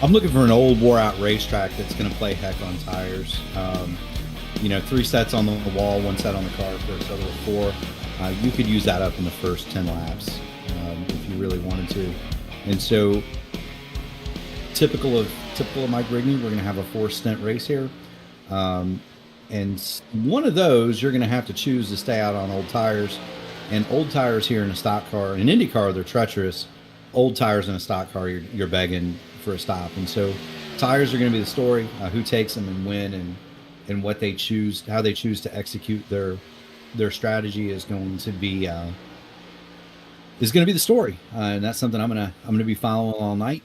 I'm looking for an old wore out racetrack that's going to play heck on tires. 3 sets on the wall, 1 set on the car for a total of 4. You could use that up in the first 10 laps if you really wanted to. And so, typical of Mike Rigney, we're going to have a 4 stint race here. And one of those, you're going to have to choose to stay out on old tires. And old tires here in a stock car, in an Indy car, they're treacherous. Old tires in a stock car, you're begging for a stop. And so, tires are going to be the story. Who takes them and when, and what they choose, how they choose to execute their strategy is going to be the story. And that's something I'm gonna be following all night.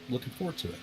Looking forward to it.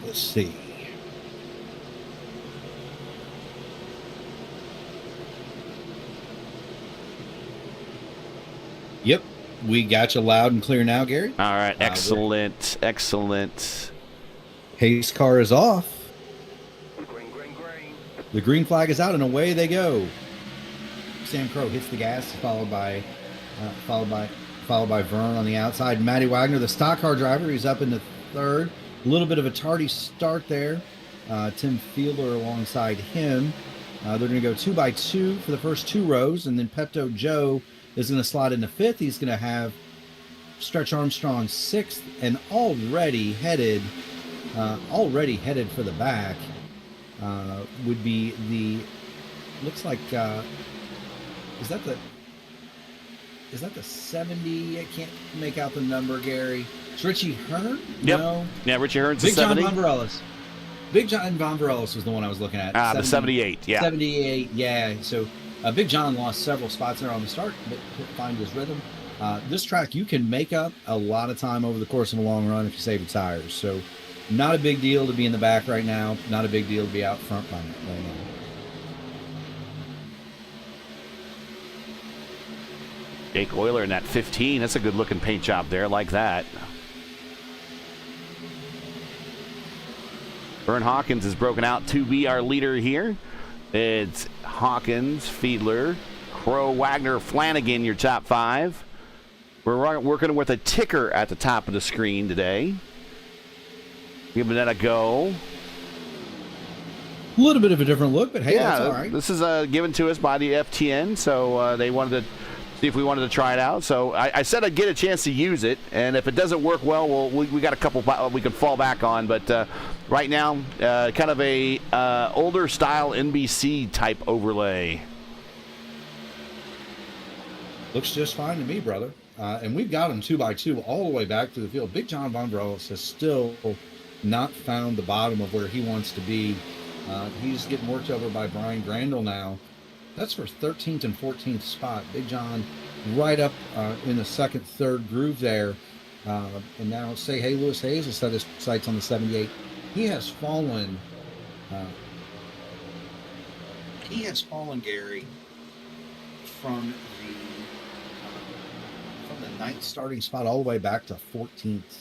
Let's see. Yep, we got you loud and clear now, Gary. All right, excellent, excellent. Pace car is off. The green flag is out, and away they go. Sam Crow hits the gas, followed by Vern on the outside. Matty Wagner, the stock car driver, he's up in the third. A little bit of a tardy start there. Tim Fielder alongside him. They're going to go 2 by 2 for the first 2 rows, and then Pepto Joe is going to slot into 5th. He's going to have Stretch Armstrong 6th, and already headed for the back. Would be the, looks like, is that the 70? I can't make out the number, Gary. It's Richie Hearn? Yep. No. Yeah, Richie Hearn's the Big John 70. Von Varellis. Big John Von Varellis was the one I was looking at. The 78, yeah. 78, yeah. So Big John lost several spots there on the start, but couldn't find his rhythm. This track, you can make up a lot of time over the course of a long run if you save your tires. So not a big deal to be in the back right now. Not a big deal to be out front right now. Jake Euler in that 15. That's a good looking paint job there, like that. Vern Hawkins is broken out to be our leader here. It's Hawkins, Fiedler, Crow, Wagner, Flanagan, your top 5. We're working with a ticker at the top of the screen today. Giving that a go. A little bit of a different look, but hey, that's all right. This is given to us by the FTN, so they wanted to see if we wanted to try it out. So I said I'd get a chance to use it, and if it doesn't work well, we got a couple we can fall back on. But right now, kind of a older style NBC type overlay. Looks just fine to me, brother. And we've got him 2 by 2 all the way back to the field. Big John Von Varellis has still not found the bottom of where he wants to be. He's getting worked over by Brian Grandel now. That's for 13th and 14th spot. Big John right up in the second, third groove there. And now say, hey, Lewis Hayes will set his sights on the 78. He has fallen, Gary, from the 9th starting spot all the way back to 14th.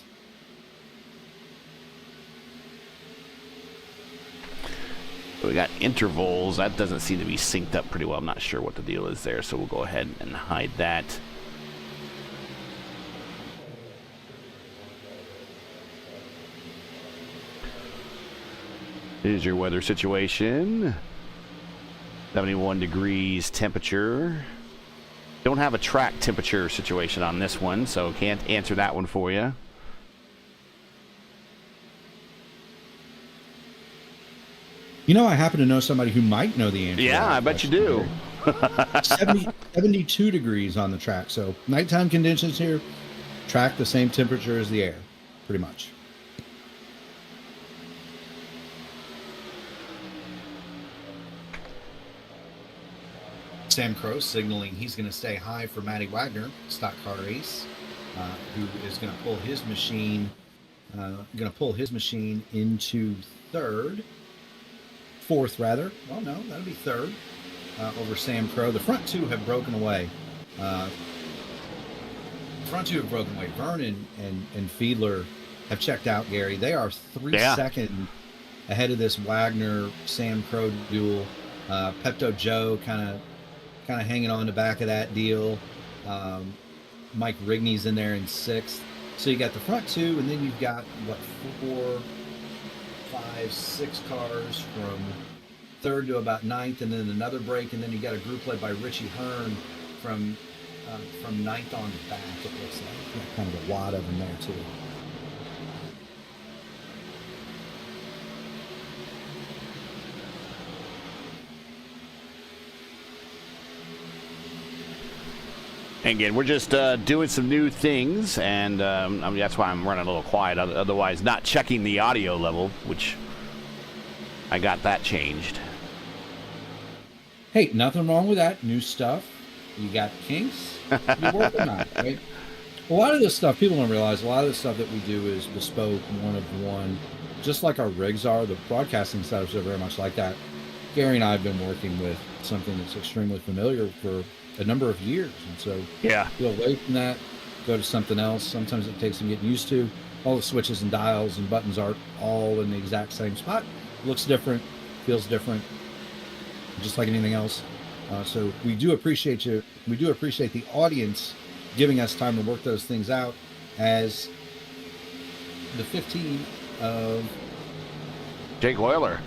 We got intervals. That doesn't seem to be synced up pretty well. I'm not sure what the deal is there, so we'll go ahead and hide that. Here's your weather situation. 71 degrees temperature. Don't have a track temperature situation on this one, so can't answer that one for you. You know, I happen to know somebody who might know the answer. Yeah, I bet you do. 72 degrees on the track. So nighttime conditions here, track the same temperature as the air, pretty much. Sam Crow signaling he's going to stay high for Matty Wagner, stock car ace, who is going to pull his machine, into fourth rather. Well, no, that'll be third over Sam Crow. The front two have broken away. Vernon and Fiedler have checked out, Gary. They are 3 seconds ahead of this Wagner Sam Crow duel. Pepto Joe kind of hanging on the back of that deal. Mike Rigney's in there in 6th. So you got the front two, and then you've got 4, 5, 6 cars from 3rd to about 9th, and then another break, and then you got a group led by Richie Hearn from 9th on back. It looks like kind of a lot of them there too. Again, we're just doing some new things, and I mean, that's why I'm running a little quiet. Otherwise, not checking the audio level, which I got that changed. Hey, nothing wrong with that. New stuff. You got kinks. You're working on it, right? A lot of this stuff, people don't realize, a lot of the stuff that we do is bespoke, one of one, just like our rigs are. The broadcasting setups are very much like that. Gary and I have been working with something that's extremely familiar for a number of years. And so go away from that, go to something else. Sometimes it takes some getting used to. All the switches and dials and buttons aren't all in the exact same spot. Looks different, feels different, just like anything else. So we do appreciate you. We do appreciate the audience giving us time to work those things out. As the 15 of Jake Euler,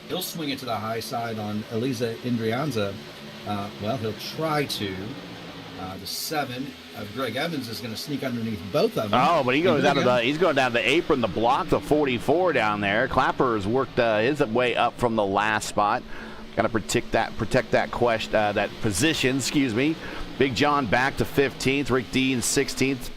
he'll swing it to the high side on Elisa Indrianza. Well, he'll try to. The 7 of Greg Evans is going to sneak underneath both of them. Oh, but he's going down to the apron to block the 44 down there. Clapper's worked his way up from the last spot. Got to protect that position. Excuse me. Big John back to 15th. Rick D in 16th.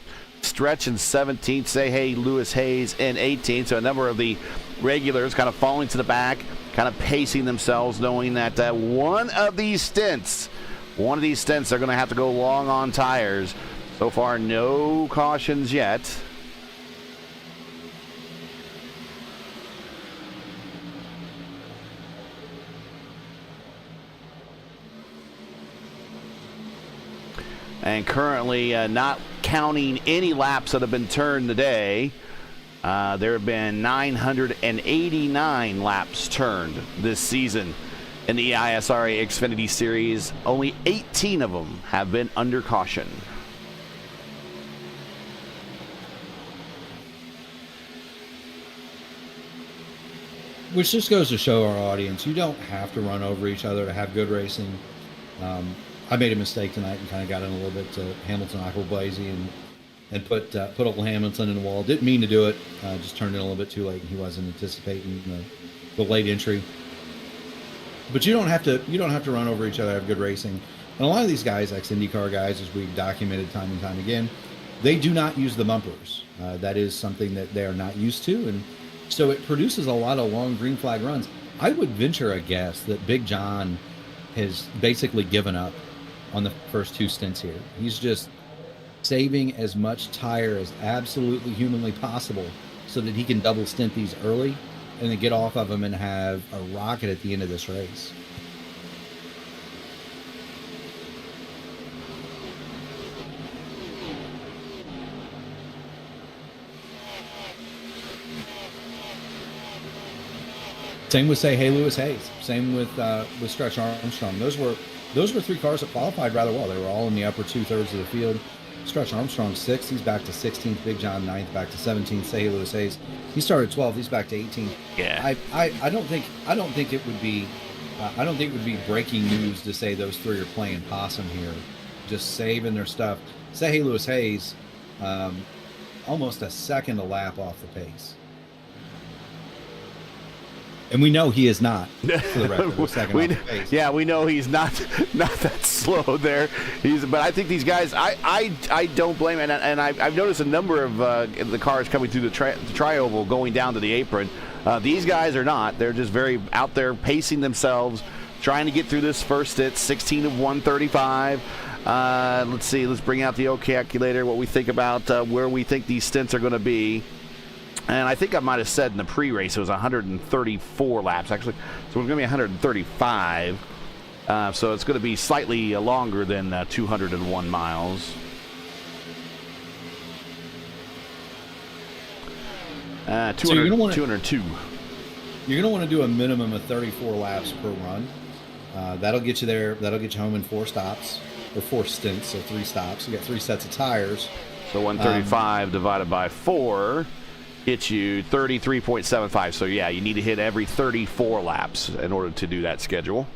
Stretch in 17th. Say Hey Lewis Hayes in 18th. So a number of the regulars kind of falling to the back, kind of pacing themselves, knowing that one of these stints are going to have to go long on tires. So far, no cautions yet. And currently, not counting any laps that have been turned today, there have been 989 laps turned this season. In the ISRA Xfinity Series, only 18 of them have been under caution. Which just goes to show our audience, you don't have to run over each other to have good racing. I made a mistake tonight and kind of got in a little bit to Hamilton Aquablazy and put old Hamilton in the wall. Didn't mean to do it. Just turned in a little bit too late, and he wasn't anticipating the late entry. But you don't have to run over each other, have good racing. And a lot of these guys, ex-IndyCar guys, as we've documented time and time again, they do not use the bumpers. That is something that they are not used to, and so it produces a lot of long green flag runs. I would venture a guess that Big John has basically given up on the first 2 stints here. He's just saving as much tire as absolutely humanly possible so that he can double stint these early and then get off of them and have a rocket at the end of this race. Same with, say, Hey Lewis Hayes. Same with Stretch Armstrong. Those were 3 cars that qualified rather well. They were all in the upper 2/3 of the field. Stretch Armstrong 6th. He's back to 16th. Big John 9th, back to 17th. Say Hey Lewis Hayes. He started 12th. He's back to 18th. Yeah. I don't think it would be breaking news to say those 3 are playing possum here, just saving their stuff. Say Hey Lewis Hayes, almost a second a lap off the pace. And we know he is not, for the record, a second off the pace. Yeah, we know he's not that slow there. But I think these guys, I don't blame him. And I've noticed a number of the cars coming through the tri-oval going down to the apron. These guys are not. They're just very out there pacing themselves, trying to get through this first stint, 16 of 135. Let's see. Let's bring out the O calculator, what we think about where we think these stints are going to be. And I think I might have said in the pre-race it was 134 laps, actually. So it's going to be 135. So it's going to be slightly longer than 201 miles. 202. You're going to want to do a minimum of 34 laps per run. That'll get you there. That'll get you home in 4 stops, or 4 stints, so 3 stops. You got 3 sets of tires. So 135 divided by 4 gets you 33.75. So yeah, you need to hit every 34 laps in order to do that schedule.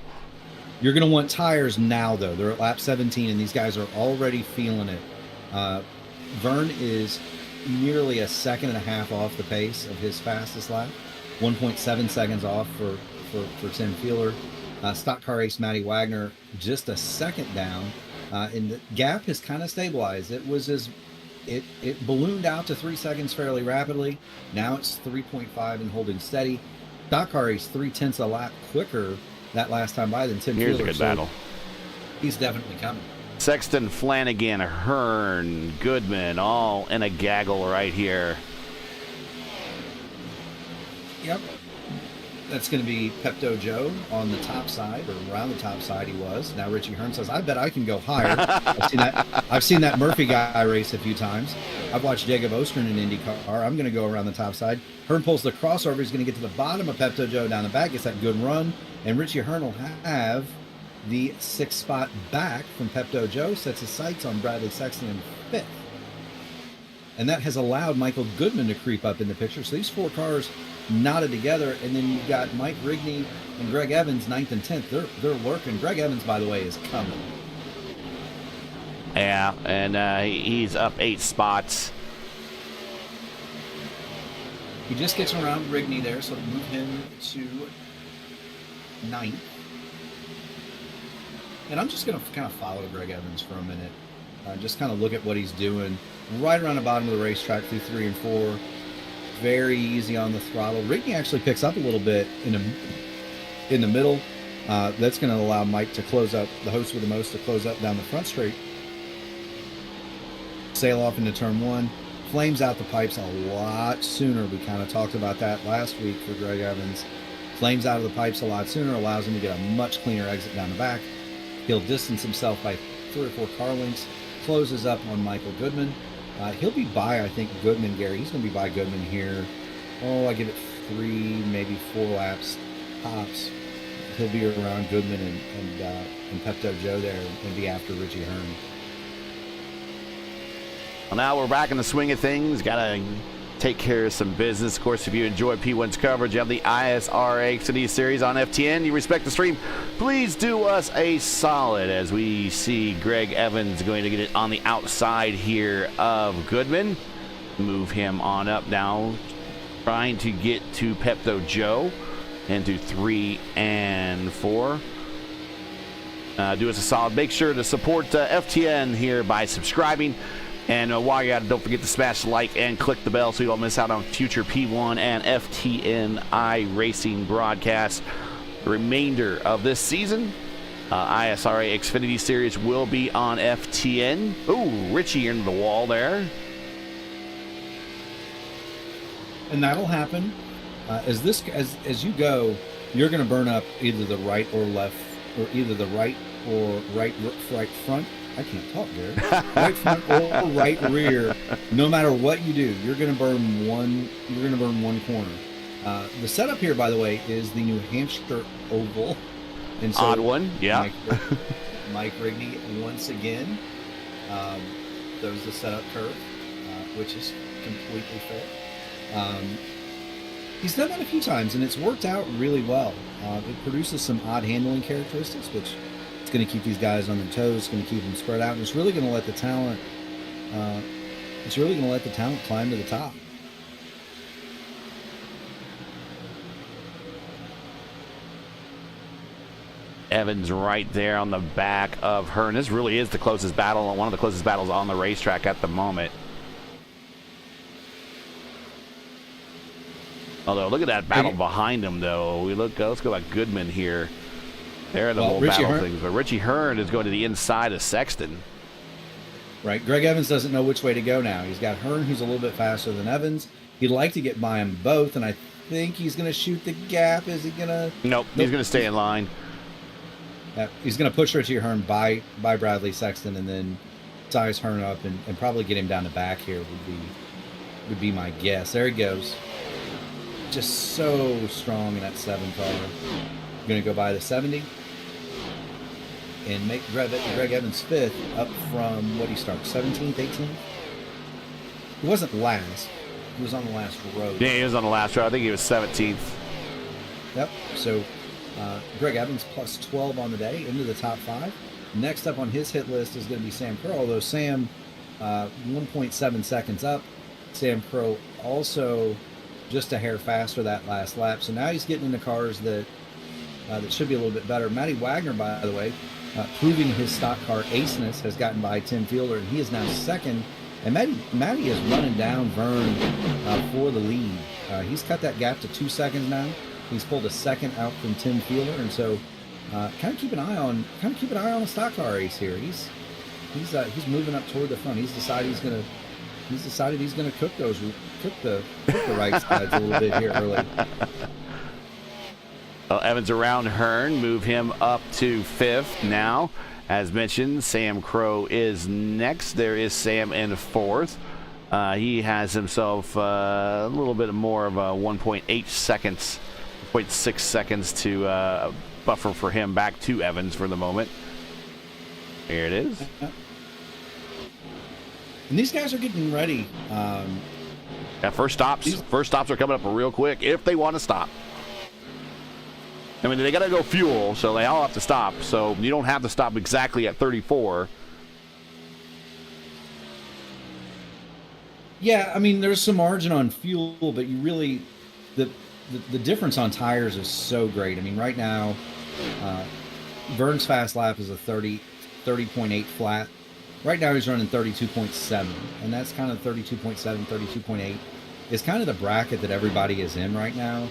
You're going to want tires now, though. They're at lap 17, and these guys are already feeling it. Vern is nearly a second and a half off the pace of his fastest lap. 1.7 seconds off for Tim Feeler. Stock car ace Matty Wagner just a second down. And the gap has kind of stabilized. It ballooned out to 3 seconds fairly rapidly. Now it's 3.5 and holding steady. Stock car ace 0.3 a lap quicker that last time by than Tim Feeler. Here's a good battle. He's definitely coming. Sexton, Flanagan, Hearn, Goodman, all in a gaggle right here. Yep. That's going to be Pepto Joe on the top side, or around the top side he was. Now Richie Hearn says, I bet I can go higher. I've seen that Murphy guy race a few times. I've watched Jacob Ostrom in IndyCar. I'm going to go around the top side. Hearn pulls the crossover. He's going to get to the bottom of Pepto Joe down the back. Gets that good run. And Richie Hearn will have the 6th spot back from Pepto Joe. Sets his sights on Bradley Sexton in 5th. And that has allowed Michael Goodman to creep up in the picture. So these 4 cars knotted together, and then you've got Mike Rigney and Greg Evans 9th and 10th. They're lurking. Greg Evans, by the way, is coming. Yeah, and he's up 8 spots. He just gets around Rigney there, so move him to 9th. And I'm just going to kind of follow Greg Evans for a minute. Just kind of look at what he's doing. Right around the bottom of the racetrack through 3 and 4. Very easy on the throttle. Rigney actually picks up a little bit in the middle. That's going to allow Mike to close up, the host with the most, to close up down the front straight. Sail off into turn 1. Flames out the pipes a lot sooner. We kind of talked about that last week for Greg Evans. Flames out of the pipes a lot sooner, allows him to get a much cleaner exit down the back. He'll distance himself by 3 or 4 car lengths. Closes up on Michael Goodman. He'll be by, I think, Goodman, Gary. He's going to be by Goodman here. Oh, I give it 3, maybe 4 laps tops. He'll be around Goodman and Pepto Joe there and be after Richie Hearn. Well, now we're back in the swing of things. Got to take care of some business. Of course, if you enjoy P1's coverage of the ISRA Xfinity Series on FTN, you respect the stream, please do us a solid as we see Greg Evans going to get it on the outside here of Goodman. Move him on up now, trying to get to Pepto Joe into 3 and 4. Do us a solid. Make sure to support FTN here by subscribing. And while you're at it, don't forget to smash like and click the bell so you don't miss out on future P1 and FTN iRacing broadcasts. The remainder of this season, ISRA Xfinity Series will be on FTN. Ooh, Richie into the wall there. And that'll happen. As you go, you're going to burn up either the right or left, or either the right or right front. I can't talk, Gary. Right front or right rear. No matter what you do, you're going to burn one. You're going to burn one corner. The setup here, by the way, is the New Hampshire Oval. And so odd one, yeah. Mike Rigney once again. There's the setup curve, which is completely fair. He's done that a few times, and it's worked out really well. It produces some odd handling characteristics, which it's going to keep these guys on their toes. It's going to keep them spread out, and it's really going to let the talent. It's really going to let the talent climb to the top. Evans right there on the back of Hearn. This really is the closest battle, one of the closest battles on the racetrack at the moment. Although, look at that battle behind him, though. Let's go at Goodman here. There are the whole battle things. But Richie Hearn is going to the inside of Sexton. Right. Greg Evans doesn't know which way to go now. He's got Hearn, who's a little bit faster than Evans. He'd like to get by them both, and I think he's going to shoot the gap. Is he going to? Nope. He's going to stay in line. He's going to push Richie Hearn by Bradley Sexton, and then size Hearn up and probably get him down the back here would be my guess. There he goes. Just so strong in that 7 car. Going to go by the 70 and make Greg Evans 5th up from what he started, 17th, 18th? He wasn't last. He was on the last row. Yeah, he was on the last row. I think he was 17th. Yep. So Greg Evans plus 12 on the day into the top 5. Next up on his hit list is going to be Sam Crow, although Sam 1.7 seconds up. Sam Crow also just a hair faster that last lap. So now he's getting into cars that should be a little bit better. Matty Wagner, by the way, proving his stock car aceness, has gotten by Tim Fielder, and he is now 2nd. And Matty is running down Vern for the lead. He's cut that gap to 2 seconds now. He's pulled a 2nd out from Tim Fielder, and so kind of keep an eye on a stock car race here. He's moving up toward the front. He's decided he's gonna cook the right sides a little bit here early. Evans around Hearn, move him up to 5th now. As mentioned, Sam Crow is next. There is Sam in 4th. He has himself a little bit more of a 1.8 seconds, 0.6 seconds to buffer for him back to Evans for the moment. Here it is. And these guys are getting ready. Yeah, first stops are coming up real quick if they want to stop. I mean, they got to go fuel, so they all have to stop. So you don't have to stop exactly at 34. Yeah, I mean, there's some margin on fuel, but you really, the difference on tires is so great. I mean, right now, Vern's fast lap is a 30.8 flat. Right now he's running 32.7, and that's kind of 32.7, 32.8 is kind of the bracket that everybody is in right now.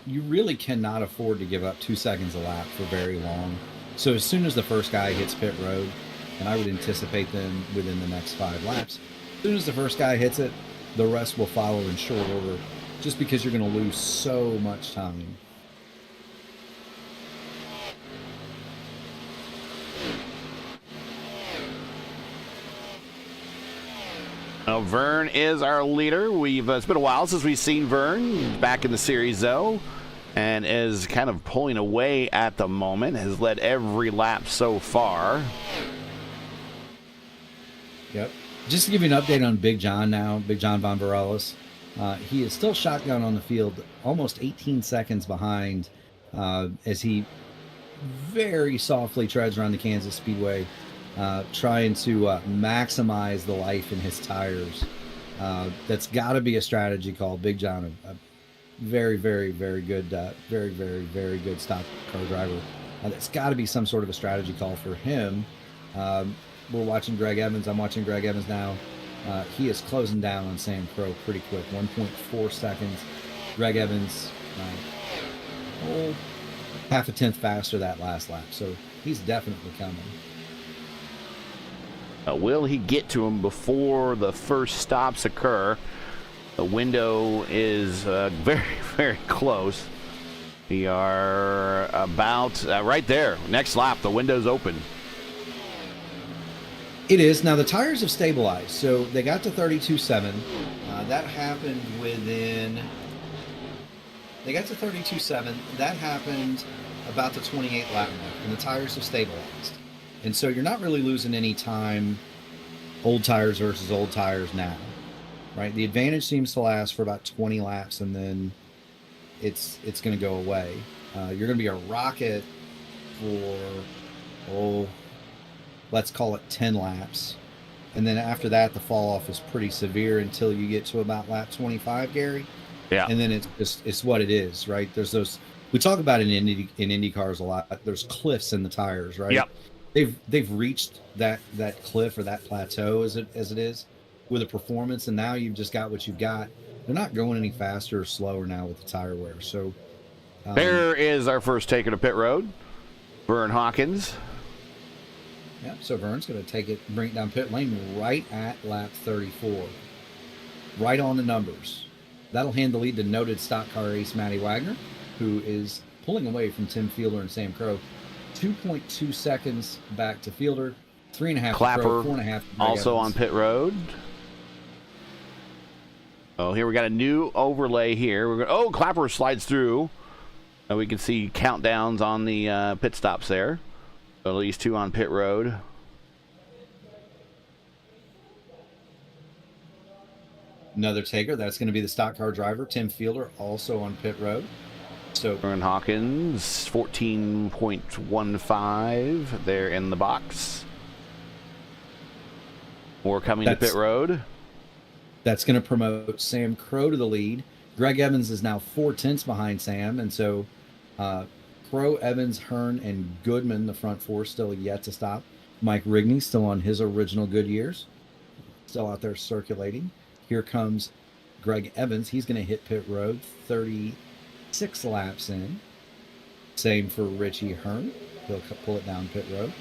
You really cannot afford to give up 2 seconds a lap for very long. So as soon as the first guy hits pit road, and I would anticipate them within the next 5 laps, as soon as the first guy hits it, the rest will follow in short order, just because you're going to lose so much time. Now, Vern is our leader. It's been a while since we've seen Vern back in the series, though, and is kind of pulling away at the moment. Has led every lap so far. Yep. Just to give you an update on Big John now, Big John Von Varelis. He is still shotgun on the field, almost 18 seconds behind, as he very softly treads around the Kansas Speedway, trying to maximize the life in his tires. That's got to be a strategy call. Big John, a very, very, very good, very, very, very good stock car driver. That's got to be some sort of a strategy call for him. We're watching Greg Evans. I'm watching Greg Evans now. He is closing down on Sam Crow pretty quick, 1.4 seconds. Greg Evans, half a tenth faster that last lap, so he's definitely coming. Will he get to him before the first stops occur? The window is very, very close. We are about right there. Next lap, the window's open. It is. Now, the tires have stabilized, so they got to 32.7. That happened within... They got to 32.7. That happened about the 28 lap mark, and the tires have stabilized. And so you're not really losing any time, old tires versus old tires now, right? The advantage seems to last for about 20 laps, and then it's going to go away. You're going to be a rocket for, let's call it 10 laps. And then after that, the fall off is pretty severe until you get to about lap 25, Gary. Yeah. And then it's what it is, right? There's those, we talk about it in Indy cars a lot. There's cliffs in the tires, right? Yep. They've reached that cliff or that plateau as it is with a performance, and now you've just got what you've got. They're not going any faster or slower now with the tire wear. So there is our first taker to pit road, Vern Hawkins. Yeah, so Vern's going to take it, bring it down pit lane right at lap 34, right on the numbers. That'll hand the lead to noted stock car ace Matty Wagner, who is pulling away from Tim Fielder and Sam Crow. 2.2 seconds back to Fielder, 3.5 Clapper, to Crow, 4.5 to also Evans. on pit road. Oh, here we got a new overlay here. Clapper slides through. And we can see countdowns on the pit stops there. So at least 2 on pit road. Another taker, that's going to be the stock car driver, Tim Fielder, also on pit road. So Vern Hawkins, 14.15 there in the box. More coming to pit road. That's going to promote Sam Crow to the lead. Greg Evans is now 4 tenths behind Sam, and so Crow, Evans, Hearn, and Goodman, the front 4, still yet to stop. Mike Rigney still on his original good years, still out there circulating. Here comes Greg Evans. He's going to hit pit road 36 laps in. Same for Richie Hearn. He'll pull it down pit road.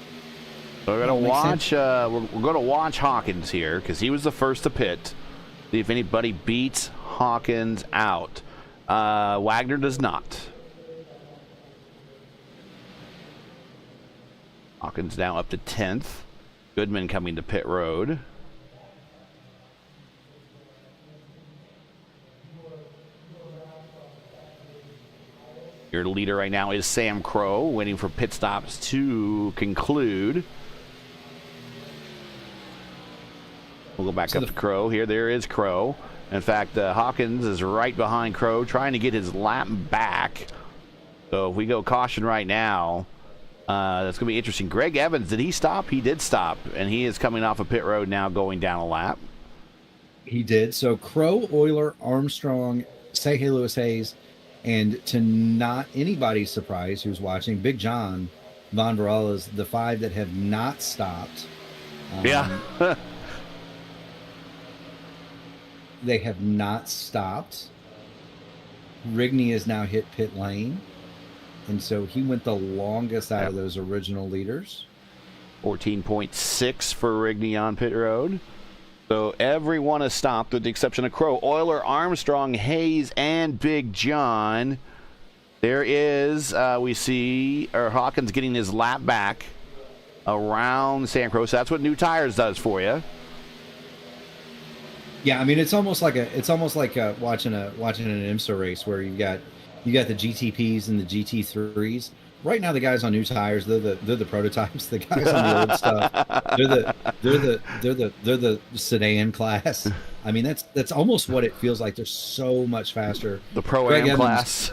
So we're going to watch. We're going to watch Hawkins here because he was the first to pit. See if anybody beats Hawkins out. Wagner does not. Hawkins now up to 10th. Goodman coming to pit road. Your leader right now is Sam Crow, waiting for pit stops to conclude. We'll go back up to Crow here. There is Crow. In fact, Hawkins is right behind Crow, trying to get his lap back. So if we go caution right now, that's going to be interesting. Greg Evans, did he stop? He did stop, and he is coming off of pit road now, going down a lap. He did. So Crow, Euler, Armstrong, Say Lewis Hayes, and to not anybody's surprise who's watching, Big John, Von Varela's, the 5 that have not stopped. Yeah. They have not stopped. Rigney has now hit pit lane. And so he went the longest out of those original leaders. 14.6 for Rigney on pit road. So everyone has stopped with the exception of Crow, Euler, Armstrong, Hayes, and Big John. There is, we see, Hawkins getting his lap back around Sam Crow. So that's what new tires does for you. Yeah, I mean it's almost like watching an IMSA race where you got the GTPs and the GT3s. Right now, the guys on new tires, they're the prototypes. The guys on the old stuff, they're the sedan class. I mean, that's almost what it feels like. They're so much faster. The Pro-Am class.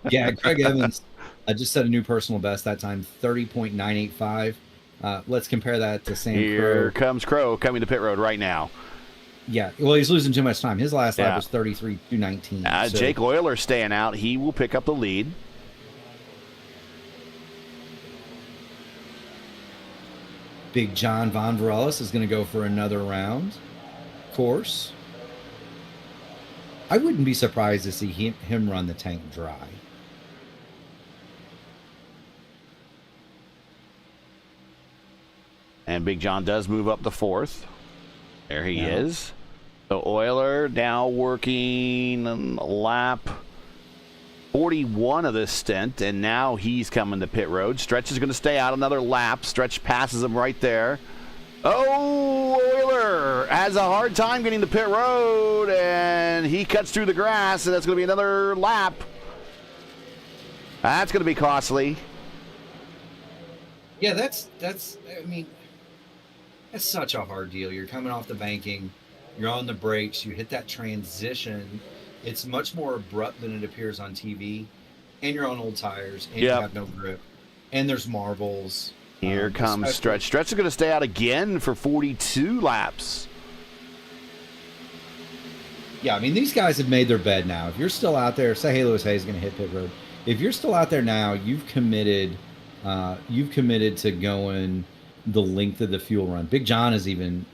Yeah, Greg Evans just set a new personal best that time, 30.985. Let's compare that to Sam Crow. Here comes Crow coming to pit road right now. Yeah, well, he's losing too much time. His last lap was 33.219. Jake Euler staying out. He will pick up the lead. Big John Von Varela is going to go for another round. Of course. I wouldn't be surprised to see him run the tank dry. And Big John does move up to 4th. There he is. So Euler now working lap 41 of this stint, and now he's coming to pit road. Stretch is going to stay out another lap. Stretch passes him right there. Oh, Euler has a hard time getting to pit road, and he cuts through the grass, and that's going to be another lap. That's going to be costly. Yeah, that's I mean, that's such a hard deal. You're coming off the banking, you're on the brakes, you hit that transition. It's much more abrupt than it appears on TV, and you're on old tires, and you have no grip, and there's marbles. Here comes Stretch. Stretch is going to stay out again for 42 laps. Yeah, I mean, these guys have made their bed now. If you're still out there, say, hey, Lewis Hayes is going to hit pit road. If you're still out there now, you've committed to going the length of the fuel run. Big John has even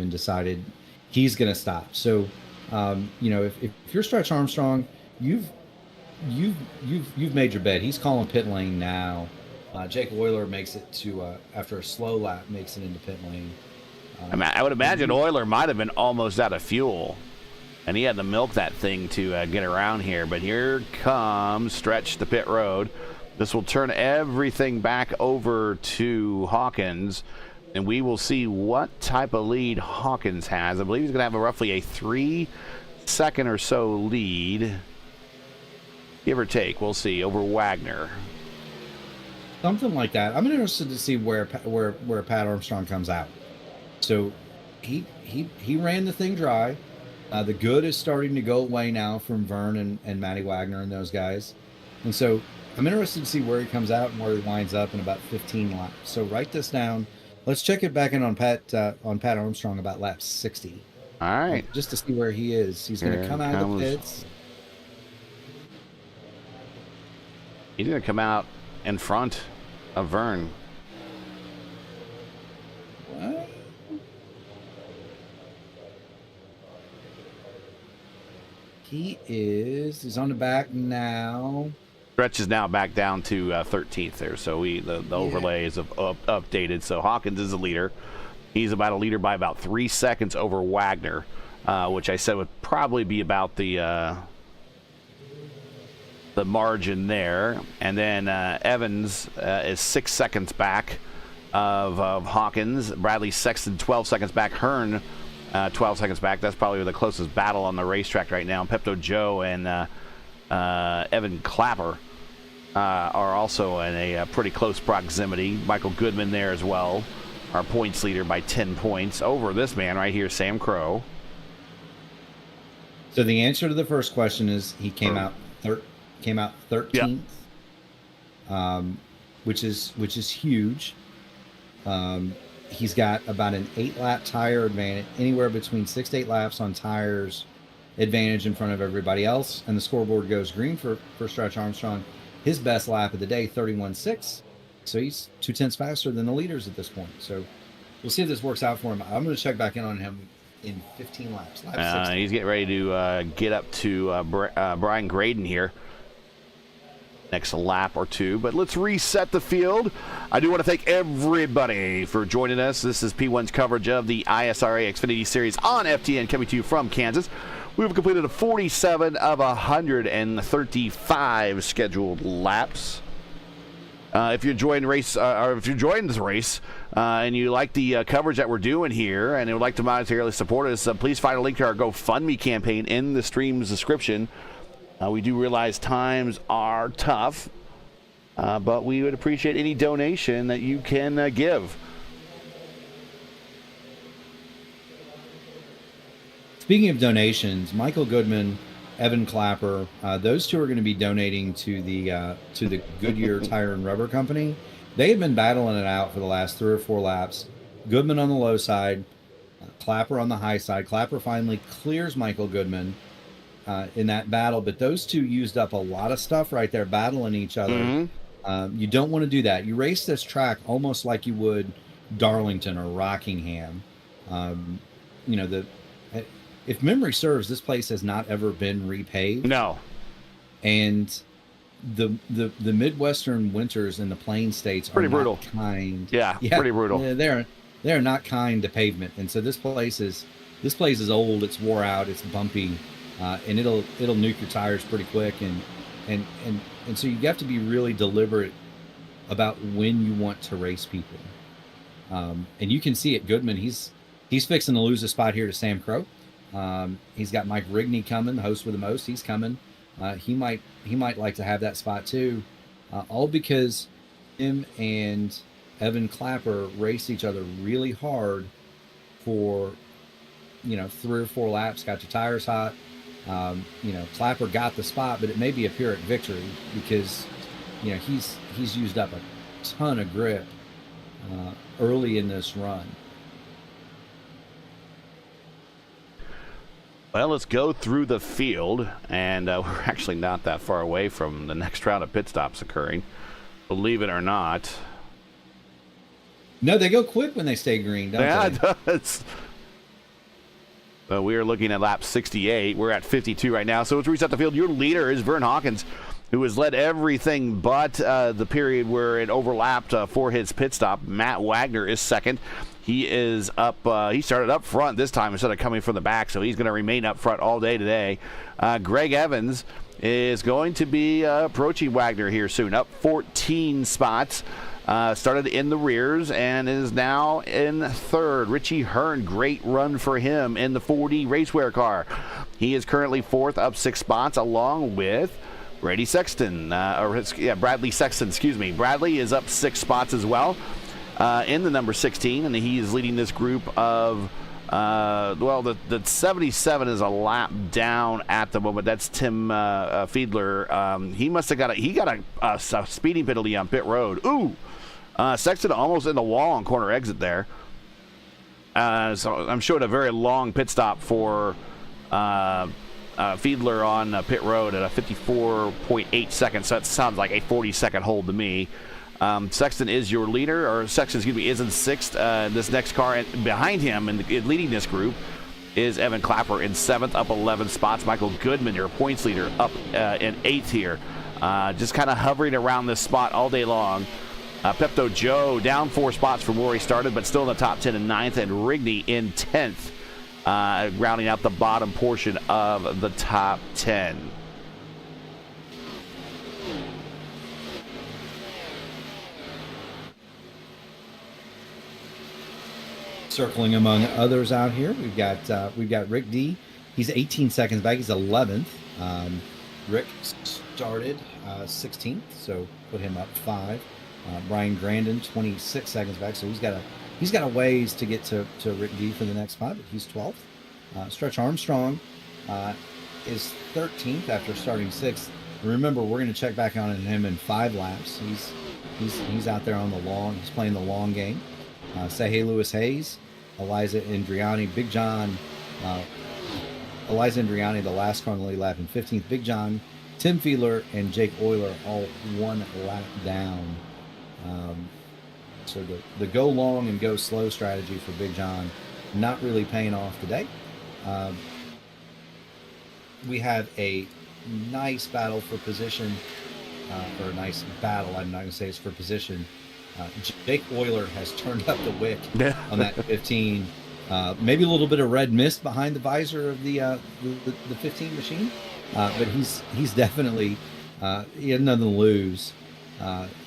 decided he's going to stop. So, if you're Stretch Armstrong, you've made your bed. He's calling pit lane now. Jake Euler makes it to after a slow lap, makes it into pit lane. I would imagine Euler might have been almost out of fuel, and he had to milk that thing to get around here. But here comes Stretch to pit road. This will turn everything back over to Hawkins, and we will see what type of lead Hawkins has. I believe he's going to have roughly a 3-second or so lead, give or take. We'll see, over Wagner. Something like that. I'm interested to see where Pat Armstrong comes out. So he ran the thing dry. The good is starting to go away now from Vern and Matty Wagner and those guys. And so I'm interested to see where he comes out and where he winds up in about 15 laps. So write this down. Let's check it back in on Pat Armstrong about lap 60. All right. Just to see where he is. He's going to come out of the pits. He's going to come out in front of Vern. What? He's on the back now. Stretch is now back down to 13th there, so the overlay is updated. So Hawkins is the leader. He's about a leader by about 3 seconds over Wagner, which I said would probably be about the margin there. And then Evans is 6 seconds back of Hawkins. Bradley Sexton 12 seconds back. Hearn 12 seconds back. That's probably the closest battle on the racetrack right now. Pepto Joe and Evan Clapper are also in a pretty close proximity. Michael Goodman there as well, our points leader by 10 points over this man right here, Sam Crow. So the answer to the first question is he came out 13th, which is huge. He's got about an 8-lap tire advantage, anywhere between 6 to 8 laps on tires advantage in front of everybody else, and the scoreboard goes green for Stretch Armstrong. His best lap of the day, 31.6, so he's 0.2 faster than the leaders at this point. So we'll see if this works out for him. I'm going to check back in on him in 15 laps. He's getting ready to get up to Brian Graydon here next lap or two, but let's reset the field. I do want to thank everybody for joining us. This is P1's coverage of the ISRA Xfinity Series on FTN, coming to you from Kansas. We've completed a 47 of 135 scheduled laps. If you're enjoying this race and you like the coverage that we're doing here and would like to monetarily support us, please find a link to our GoFundMe campaign in the stream's description. We do realize times are tough, but we would appreciate any donation that you can give. Speaking of donations, Michael Goodman, Evan Clapper, those two are going to be donating to the Goodyear Tire and Rubber Company. They have been battling it out for the last 3 or 4 laps. Goodman on the low side, Clapper on the high side. Clapper finally clears Michael Goodman in that battle, but those two used up a lot of stuff right there battling each other. Mm-hmm. You don't want to do that. You race this track almost like you would Darlington or Rockingham. If memory serves, this place has not ever been repaved. No. And the Midwestern winters in the Plain States are pretty brutal. Not kind. Yeah, pretty brutal. They're not kind to pavement. And so this place is old, it's wore out, it's bumpy, and it'll nuke your tires pretty quick, and so you have to be really deliberate about when you want to race people. And you can see it. Goodman, he's fixing to lose a spot here to Sam Crow. He's got Mike Rigney coming, the host with the most. He's coming. He might like to have that spot too, all because him and Evan Clapper raced each other really hard for 3 or 4 laps. Got your tires hot. Clapper got the spot, but it may be a Pyrrhic victory because he's used up a ton of grip early in this run. Well, let's go through the field, and we're actually not that far away from the next round of pit stops occurring, believe it or not. No, they go quick when they stay green, don't they? Yeah, it does. We are looking at lap 68. We're at 52 right now, so let's reset the field. Your leader is Vern Hawkins, who has led everything but the period where it overlapped for his pit stop. Matt Wagner is second. He is up. He started up front this time instead of coming from the back, so he's going to remain up front all day today. Greg Evans is going to be approaching Wagner here soon, up 14 spots. Started in the rears and is now in third. Richie Hearn, great run for him in the 4D racewear car. He is currently fourth, up 6 spots, along with Bradley Sexton. Excuse me. Bradley is up 6 spots as well. In the number 16, and he is leading this group of, the 77 is a lap down at the moment. That's Tim Fiedler. He must have got a speeding penalty on pit road. Ooh! Sexton almost in the wall on corner exit there. So I'm showing a very long pit stop for Fiedler on pit road at a 54.8 seconds. So that sounds like a 40-second hold to me. Sexton is your leader, or Sexton, is in 6th. This next car and behind him and leading this group is Evan Clapper in 7th, up 11 spots. Michael Goodman, your points leader, up in 8th here. Just kind of hovering around this spot all day long. Pepto Joe down 4 spots from where he started, but still in the top 10 in 9th, and Rigney in 10th, rounding out the bottom portion of the top 10. Circling among others out here, we've got Rick D. He's 18 seconds back. He's 11th. Rick started 16th, so put him up 5. Brian Grandin, 26 seconds back, so he's got a ways to get to Rick D for the next spot, but he's 12th. Stretch Armstrong is 13th after starting 6th. Remember, we're going to check back on him in 5 laps. He's out there on the long. He's playing the long game. Say hey, Lewis Hayes, Eliza Andriani, Big John. Eliza Andriani, the last car on the lead lap in 15th. Big John, Tim Fiedler, and Jake Euler all 1 lap down. So the go long and go slow strategy for Big John not really paying off today. We have a nice battle for position, or a nice battle. I'm not going to say it's for position. Jake Euler has turned up the wick on that 15. Maybe a little bit of red mist behind the visor of the 15 machine, but he's definitely he had nothing to lose.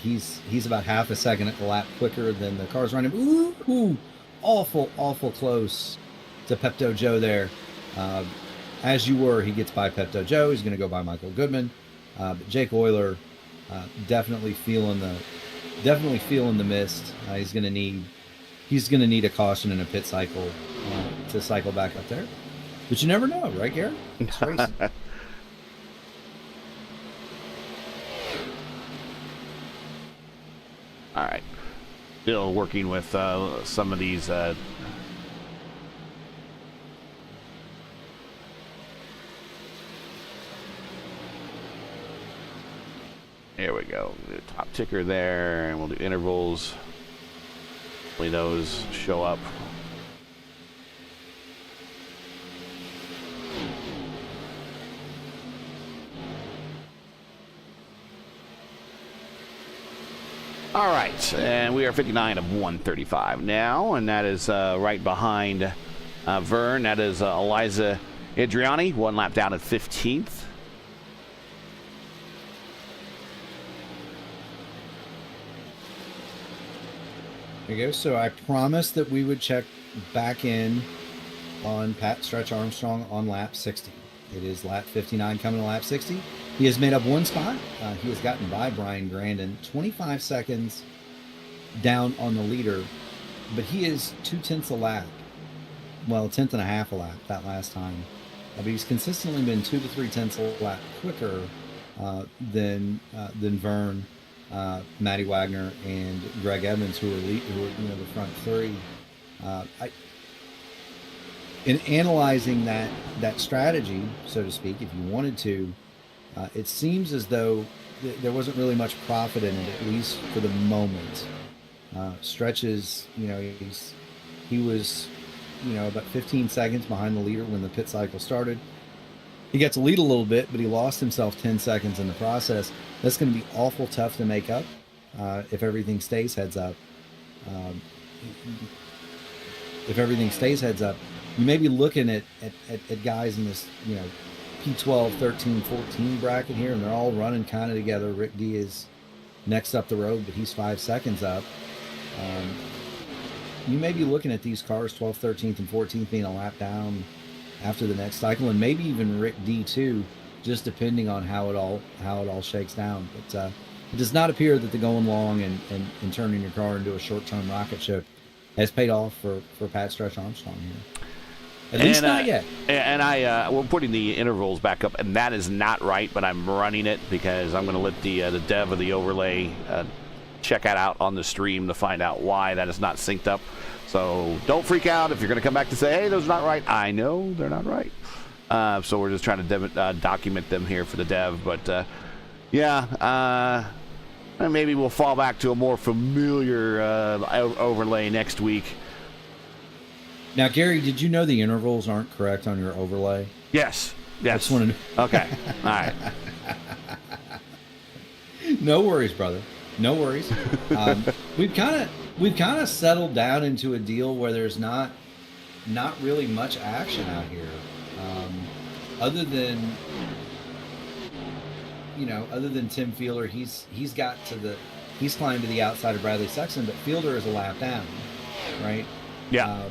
He's about half a second at the lap quicker than the cars running. Ooh, awful close to Pepto Joe there. As you were, he gets by Pepto Joe. He's going to go by Michael Goodman, but Jake Euler definitely feeling the mist. He's going to need a caution and a pit cycle to cycle back up there. But you never know, right, Garrett? It's racing. All right. Still working with some of these. Here we go. The top ticker there, and we'll do intervals. Hopefully those show up. All right, and we are 59 of 135 now, and that is right behind Vern. That is Eliza Adriani, 1 lap down at 15th. There you go. So I promised that we would check back in on Pat Stretch Armstrong on lap 60. It is lap 59 coming to lap 60. He has made up 1 spot. He has gotten by Brian Grandin, 25 seconds down on the leader, but he is 0.2 a lap. Well, 1.5 a lap that last time. But he's consistently been 2 to 3 tenths a lap quicker than Vern, Matty Wagner, and Greg Evans, who are the front 3. In analyzing that strategy, so to speak, if you wanted to, it seems as though there wasn't really much profit in it, at least for the moment. Stretches, he was, about 15 seconds behind the leader when the pit cycle started. He got to lead a little bit, but he lost himself 10 seconds in the process. That's going to be awful tough to make up if everything stays heads up. If everything stays heads up, you may be looking at guys in this, P12, 13, 14 bracket here, and they're all running kind of together. Rick D is next up the road, but he's 5 seconds up. You may be looking at these cars 12th, 13th, and 14th being a lap down after the next cycle, and maybe even Rick D too, just depending on how it all shakes down. But it does not appear that the going long and turning your car into a short-term rocket ship has paid off for Pat Stretch Armstrong here. At least not yet. And we're putting the intervals back up, and that is not right, but I'm running it because I'm going to let the dev of the overlay check that out on the stream to find out why that is not synced up. So don't freak out if you're going to come back to say, hey, those are not right. I know they're not right. So we're just trying to document them here for the dev. But, maybe we'll fall back to a more familiar overlay next week. Now, Gary, did you know the intervals aren't correct on your overlay? Yes. I just want to know. Okay. All right. No worries, brother. No worries. We've kind of settled down into a deal where there's not really much action out here, other than Tim Fiedler. He's climbed to the outside of Bradley Sexton, but Fiedler is a lap down, right? Yeah.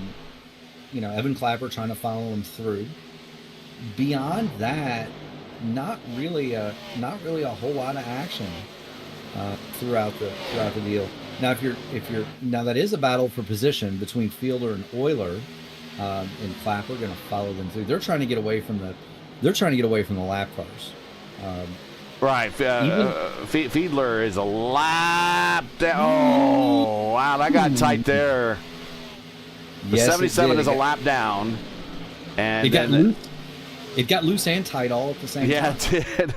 Evan Clapper trying to follow him through. Beyond that, not really a whole lot of action throughout the deal. Now, if you're now that is a battle for position between Fielder and Euler, and Clapper going to follow them through. They're trying to get away from the lap cars. Right. Fiedler is a lap down. Oh, wow. That got tight there. The yes, 77 is a lap down. And it got loose. It got loose and tight all at the same time. Yeah, it did.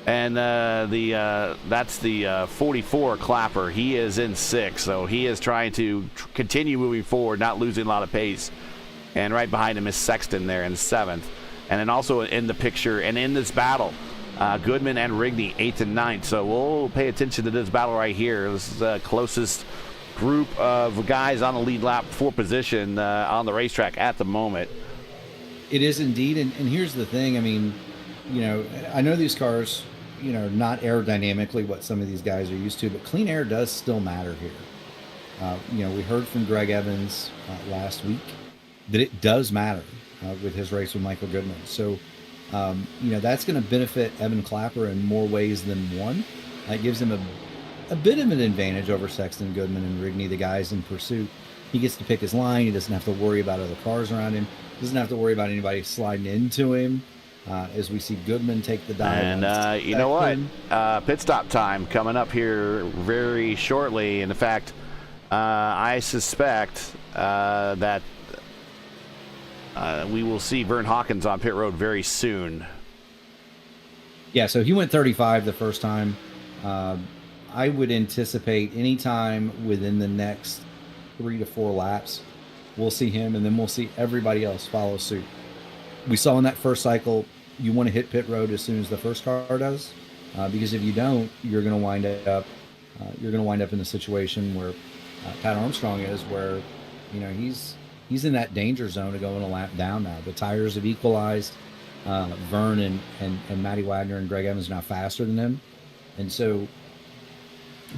And that's the 44 Clapper. He is in 6th, so he is trying to continue moving forward, not losing a lot of pace. And right behind him is Sexton there in 7th. And then also in the picture and in this battle, Goodman and Rigney, 8th and 9th. So we'll pay attention to this battle right here. This is the closest group of guys on the lead lap for position on the racetrack at the moment. It is indeed. And here's the thing. I mean, I know these cars, not aerodynamically what some of these guys are used to, but clean air does still matter here. We heard from Greg Evans last week that it does matter with his race with Michael Goodman. So, that's going to benefit Evan Clapper in more ways than one. That gives him a bit of an advantage over Sexton, Goodman, and Rigney, the guys in pursuit. He gets to pick his line. He doesn't have to worry about other cars around him. Doesn't have to worry about anybody sliding into him. As we see Goodman take the dive. And you know what? Pit stop time coming up here very shortly. And in fact, I suspect that we will see Vern Hawkins on pit road very soon. Yeah, so he went 35 the first time. I would anticipate any time within the next 3 to 4 laps, we'll see him, and then we'll see everybody else follow suit. We saw in that first cycle, you want to hit pit road as soon as the first car does, because if you don't, you're going to wind up in the situation where Pat Armstrong is, where he's in that danger zone of going a lap down now. The tires have equalized. Vern and Matty Wagner and Greg Evans are now faster than him, and so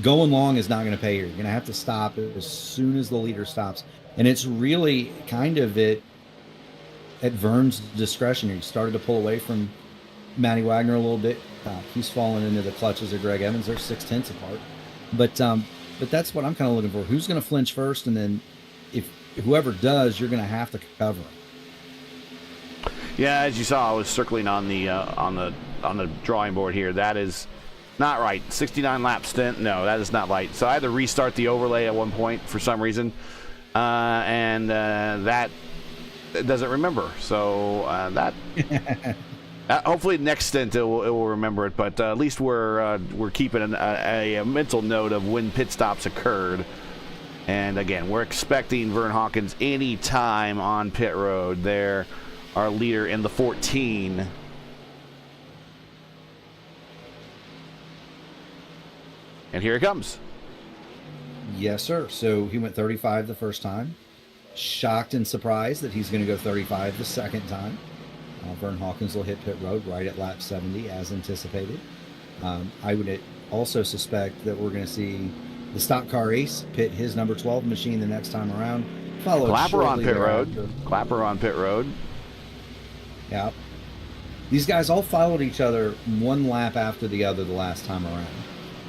going long is not going to pay here. You're going to have to stop as soon as the leader stops, and it's really kind of at Vern's discretion. He started to pull away from Matty Wagner a little bit. He's fallen into the clutches of Greg Evans. They're 6/10 apart, but that's what I'm kind of looking for. Who's going to flinch first, and then if whoever does, you're going to have to cover him. Yeah, as you saw, I was circling on the drawing board here. That is not right. 69 lap stint. No, that is not right. So I had to restart the overlay at one point for some reason, and that doesn't remember. So that hopefully next stint it will remember it. But at least we're keeping a mental note of when pit stops occurred. And again, we're expecting Vern Hawkins any time on pit road. There, our leader in the 14. And here it comes. Yes, sir. So he went 35 the first time. Shocked and surprised that he's going to go 35 the second time. Vern Hawkins will hit pit road right at lap 70 as anticipated. I would also suspect that we're going to see the stock car ace pit his number 12 machine the next time around. Clapper on pit road. Clapper on pit road. Yeah. These guys all followed each other one lap after the other the last time around.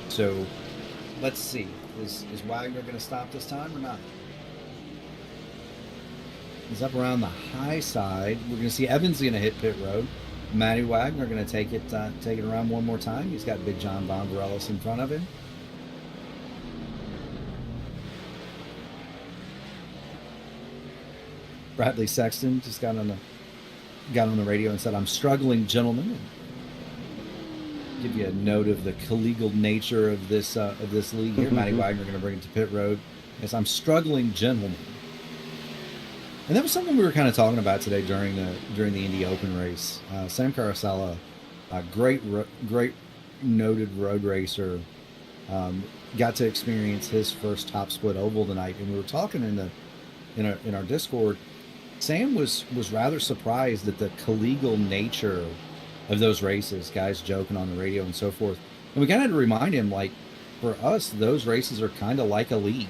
So let's see. Is Wagner going to stop this time or not? He's up around the high side. We're going to see Evans going to hit pit road. Matty Wagner going to take it around one more time. He's got Big John Bonvarellis in front of him. Bradley Sexton just got on the radio and said, "I'm struggling, gentlemen." And give you a note of the collegial nature of this league here. Matty Wagner going to bring it to pit road. Yes, "I'm struggling, gentlemen." And that was something we were kind of talking about today during the Indy Open race. Sam Carosella, a great noted road racer, got to experience his first top split oval tonight, and we were talking in our Discord. Sam was rather surprised at the collegial nature of those races, guys joking on the radio and so forth. And we kind of had to remind him, like, for us, those races are kind of like a league.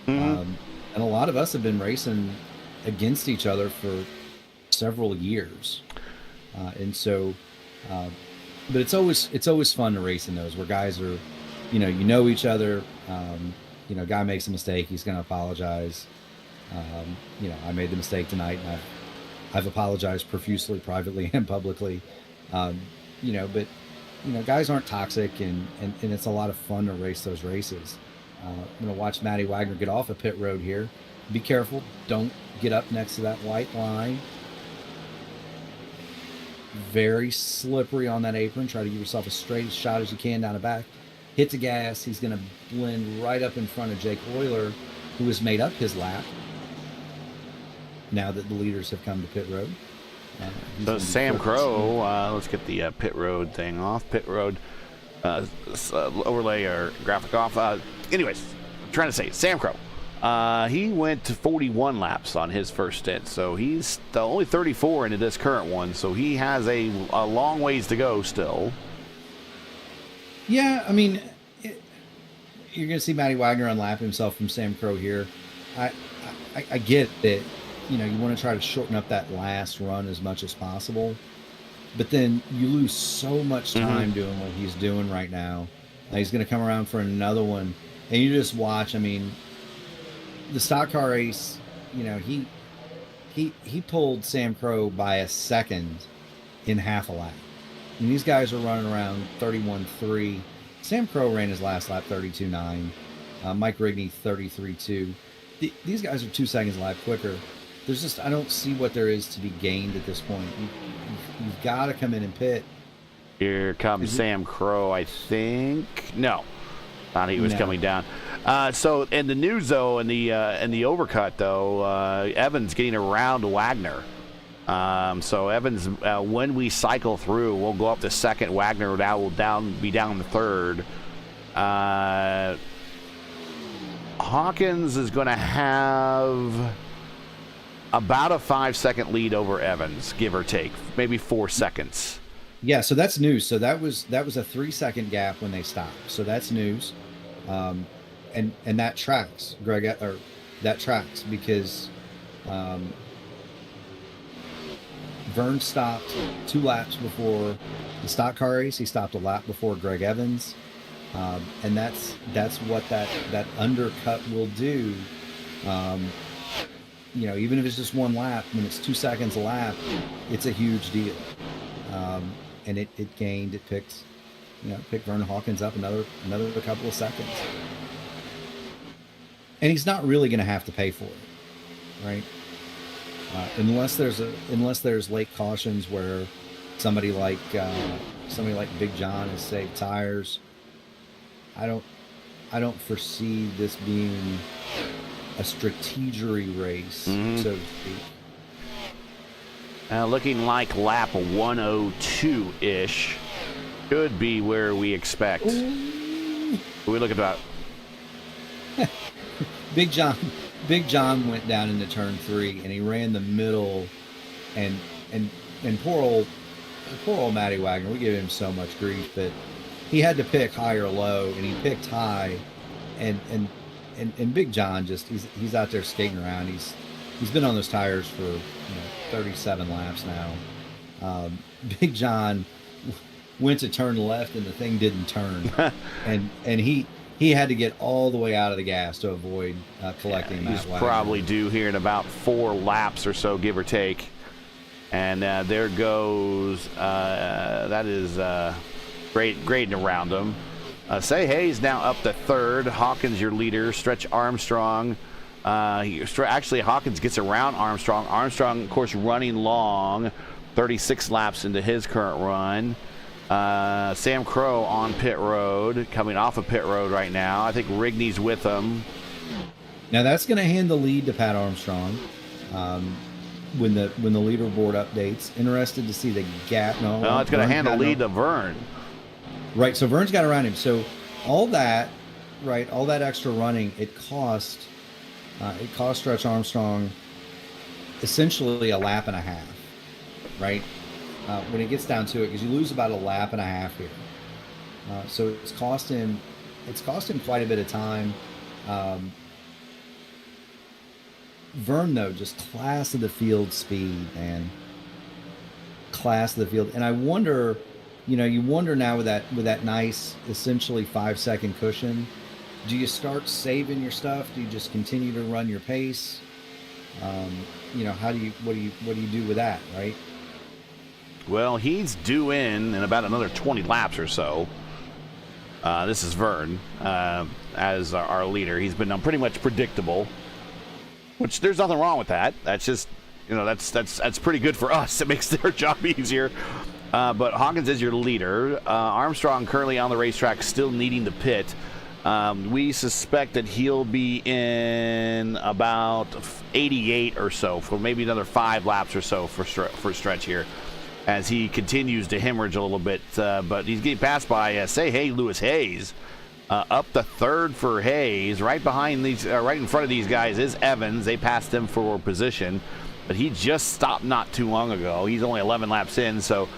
And and a lot of us have been racing against each other for several years, and so. But it's always fun to race in those where guys are, you know each other. Guy makes a mistake, he's going to apologize. I made the mistake tonight, and I've apologized profusely, privately and publicly. But guys aren't toxic, and it's a lot of fun to race those races. I'm going to watch Matty Wagner get off a pit road here. Be careful, don't get up next to that white line. Very slippery on that apron. Try to give yourself as straight a shot as you can down the back. Hit the gas. He's going to blend right up in front of Jake Euler, who has made up his lap now that the leaders have come to pit road. So Sam Crow, let's get the pit road thing off. Pit road overlay or graphic off. Anyways, I'm trying to say Sam Crow. He went to 41 laps on his first stint, so he's only 34 into this current one, so he has a long ways to go still. Yeah, I mean, you're going to see Matty Wagner unlap himself from Sam Crow here. I get that, you want to try to shorten up that last run as much as possible, but then you lose so much time doing what he's doing right now. He's going to come around for another one, and you just watch. I mean, the stock car race, he pulled Sam Crow by a second in half a lap. And these guys are running around 31.3. Sam Crow ran his last lap 32.9. Mike Rigney 33.2. These guys are 2 seconds a lap quicker. There's just, I don't see what there is to be gained at this point. You've got to come in and pit. Here comes Sam Crow, I think. No, thought he was coming down. So in the news though, in the overcut though, Evans getting around Wagner. So Evans, when we cycle through, we'll go up to second. Wagner now will be down the third. Hawkins is going to have about a 5-second lead over Evans, give or take, maybe 4 seconds. Yeah, so that's news. So that was a 3-second gap when they stopped. So that's news. And that tracks, Greg, or that tracks because Vern stopped 2 laps before the stock car race. He stopped a lap before Greg Evans, and that's what that undercut will do. Even if it's just 1 lap, when it's 2 seconds a lap, it's a huge deal. And it picked Vern Hawkins up another couple of seconds. And he's not really going to have to pay for it, right? Unless there's late cautions where somebody like Big John has saved tires. I don't foresee this being a strategery race, so to speak. Looking like lap 102-ish should be where we expect. Ooh. What are we looking at? Big John went down into turn 3 and he ran the middle, and poor old Matty Wagner. We give him so much grief, but he had to pick high or low, and he picked high, and Big John he's out there skating around. He's been on those tires for 37 laps now. Big John went to turn left and the thing didn't turn, and he had to get all the way out of the gas to avoid collecting that. He's probably due here in about 4 laps or so, give or take. And there goes, that is grading around him. Say Hayes now up to third. Hawkins, your leader. Stretch Armstrong. Actually, Hawkins gets around Armstrong. Armstrong, of course, running long. 36 laps into his current run. Sam Crow on pit road, coming off of pit road right now. I think Rigney's with him. Now that's going to hand the lead to Pat Armstrong when the leaderboard updates. Interested to see the gap. No, it's going to hand the lead to Vern. Right, so Vern's got around him. So all that extra running, it cost Stretch Armstrong essentially a lap and a half, right? When it gets down to it, because you lose about a lap and a half here. So it's cost him quite a bit of time. Vern, though, just class of the field speed, man. Class of the field. And I wonder, you wonder now with that nice, essentially 5 second cushion, do you start saving your stuff? Do you just continue to run your pace? What do you do with that, right? Well, he's due in about another 20 laps or so. This is Vern as our leader. He's been pretty much predictable, which there's nothing wrong with that. That's just, that's pretty good for us. It makes their job easier. But Hawkins is your leader. Armstrong currently on the racetrack, still needing to pit. We suspect that he'll be in about 88 or so for maybe another 5 laps or so for a stretch here, as he continues to hemorrhage a little bit. But he's getting passed by Lewis Hayes. Up the third for Hayes. Right behind these, right in front of these guys is Evans. They passed him for position, but he just stopped not too long ago. He's only 11 laps in, so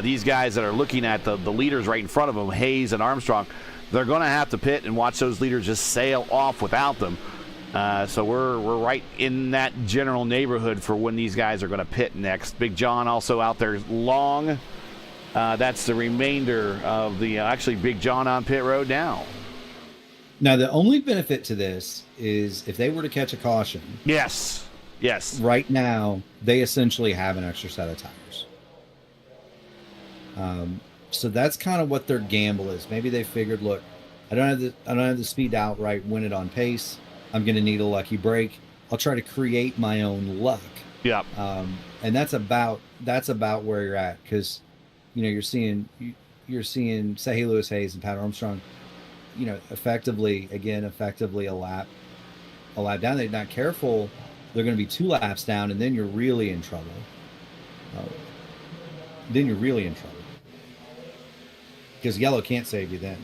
these guys that are looking at the leaders right in front of them, Hayes and Armstrong, they're going to have to pit and watch those leaders just sail off without them. So we're right in that general neighborhood for when these guys are going to pit next. Big John also out there long. That's the remainder of the actually Big John on pit road now. Now, the only benefit to this is if they were to catch a caution. Yes. Right now, they essentially have an extra set of tires. So that's kind of what their gamble is. Maybe they figured, look, I don't have the speed to outright win it on pace. I'm going to need a lucky break. I'll try to create my own luck. Yep. And that's about where you're at, because you're seeing say Lewis Hayes and Pat Armstrong, effectively a lap down. They're not careful, they're going to be 2 laps down, and then you're really in trouble. Because yellow can't save you then.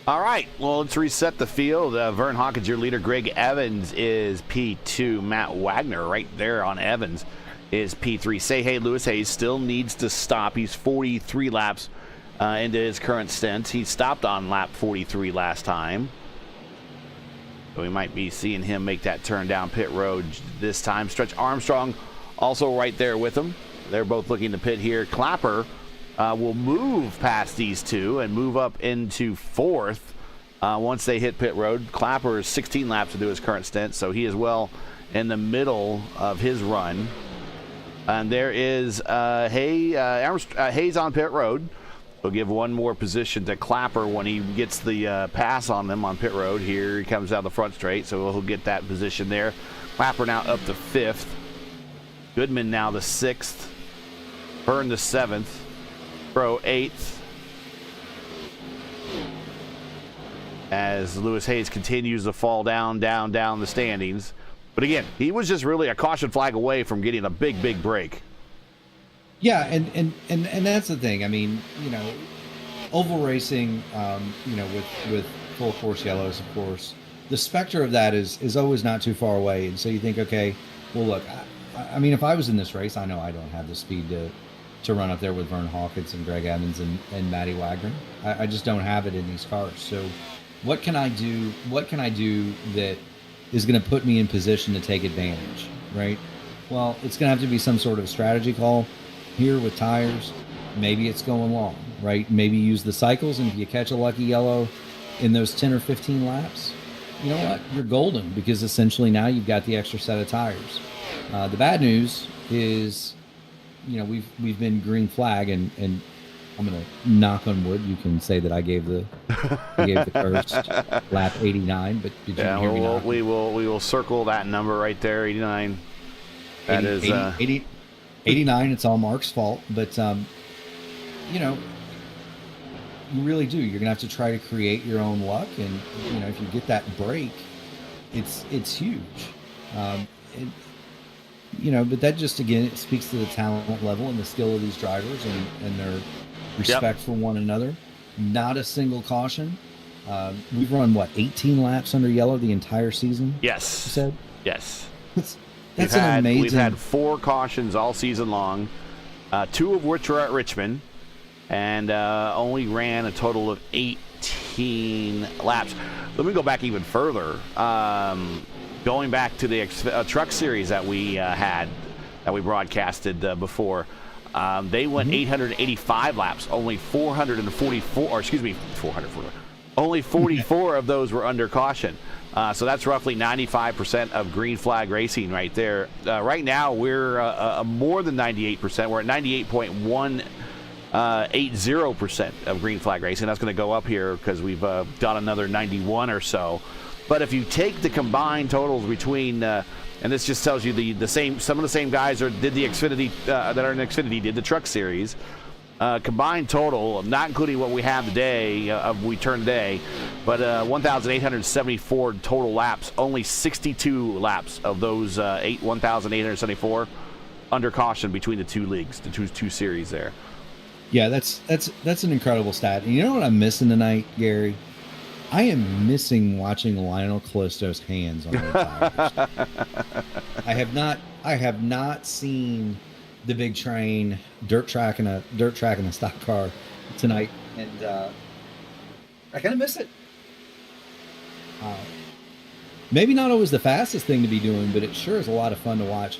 All right, well, let's reset the field. Vern Hawkins, your leader. Greg Evans is P2. Matt Wagner right there on Evans is P3. Say Hey Lewis Hayes still needs to stop. He's 43 laps into his current stint. He stopped on lap 43 last time. So we might be seeing him make that turn down pit road this time. Stretch Armstrong also right there with him. They're both looking to pit here. Clapper will move past these two and move up into 4th once they hit pit road. Clapper is 16 laps into his current stint, so he is well in the middle of his run. And there is Hayes on pit road. We'll give one more position to Clapper when he gets the pass on them on pit road. Here he comes down the front straight, so he'll get that position there. Clapper now up to 5th. Goodman now the 6th. Byrne the 7th. Pro 8th. As Lewis Hayes continues to fall down the standings. But again, he was just really a caution flag away from getting a big break. Yeah, and that's the thing. I mean, oval racing, with full course yellows, of course, the specter of that is always not too far away. And so you think, okay, well, look, I mean, if I was in this race, I know I don't have the speed to run up there with Vern Hawkins and Greg Evans and Matty Wagner. I just don't have it in these cars. So what can I do? What can I do that is going to put me in position to take advantage, right? Well, it's going to have to be some sort of strategy call here with tires. Maybe it's going long, right? Maybe use the cycles, and if you catch a lucky yellow in those 10 or 15 laps, you know what? You're golden, because essentially now you've got the extra set of tires. The bad news is, we've been green flag, and I'm going to knock on wood. You can say that I gave the curse lap 89, but did you hear me? We will circle that number right there, 89. That 80, is 80, 89. It's all Mark's fault, but you really do. You're gonna have to try to create your own luck, and if you get that break, it's huge. But that just, again, it speaks to the talent level and the skill of these drivers and their respect for one another. Not a single caution. We've run 18 laps under yellow the entire season. Yes. You said? Yes. That's an amazing. We've had 4 cautions all season long, 2 of which were at Richmond, and only ran a total of 8 14 laps. Let me go back even further. Going back to the truck series that we had, that we broadcasted before, they went 885 laps. Only 444, or excuse me, 444. Only 44 of those were under caution. So that's roughly 95% of green flag racing right there. Right now, we're more than 98%. We're at 98.180% of green flag racing. That's going to go up here because we've done another 91 or so. But if you take the combined totals between, and this just tells you the same, some of the same guys did the Xfinity, that are in Xfinity, did the truck series. Combined total, not including what we have today, we turned today, but 1,874 total laps. Only 62 laps of those 1,874 under caution between the two leagues, the two series there. Yeah, that's an incredible stat. And you know what I'm missing tonight, Gary? I am missing watching Lionel Callisto's hands on the tires. I have not seen the big train dirt track and a stock car tonight, and I kind of miss it. Maybe not always the fastest thing to be doing, but it sure is a lot of fun to watch.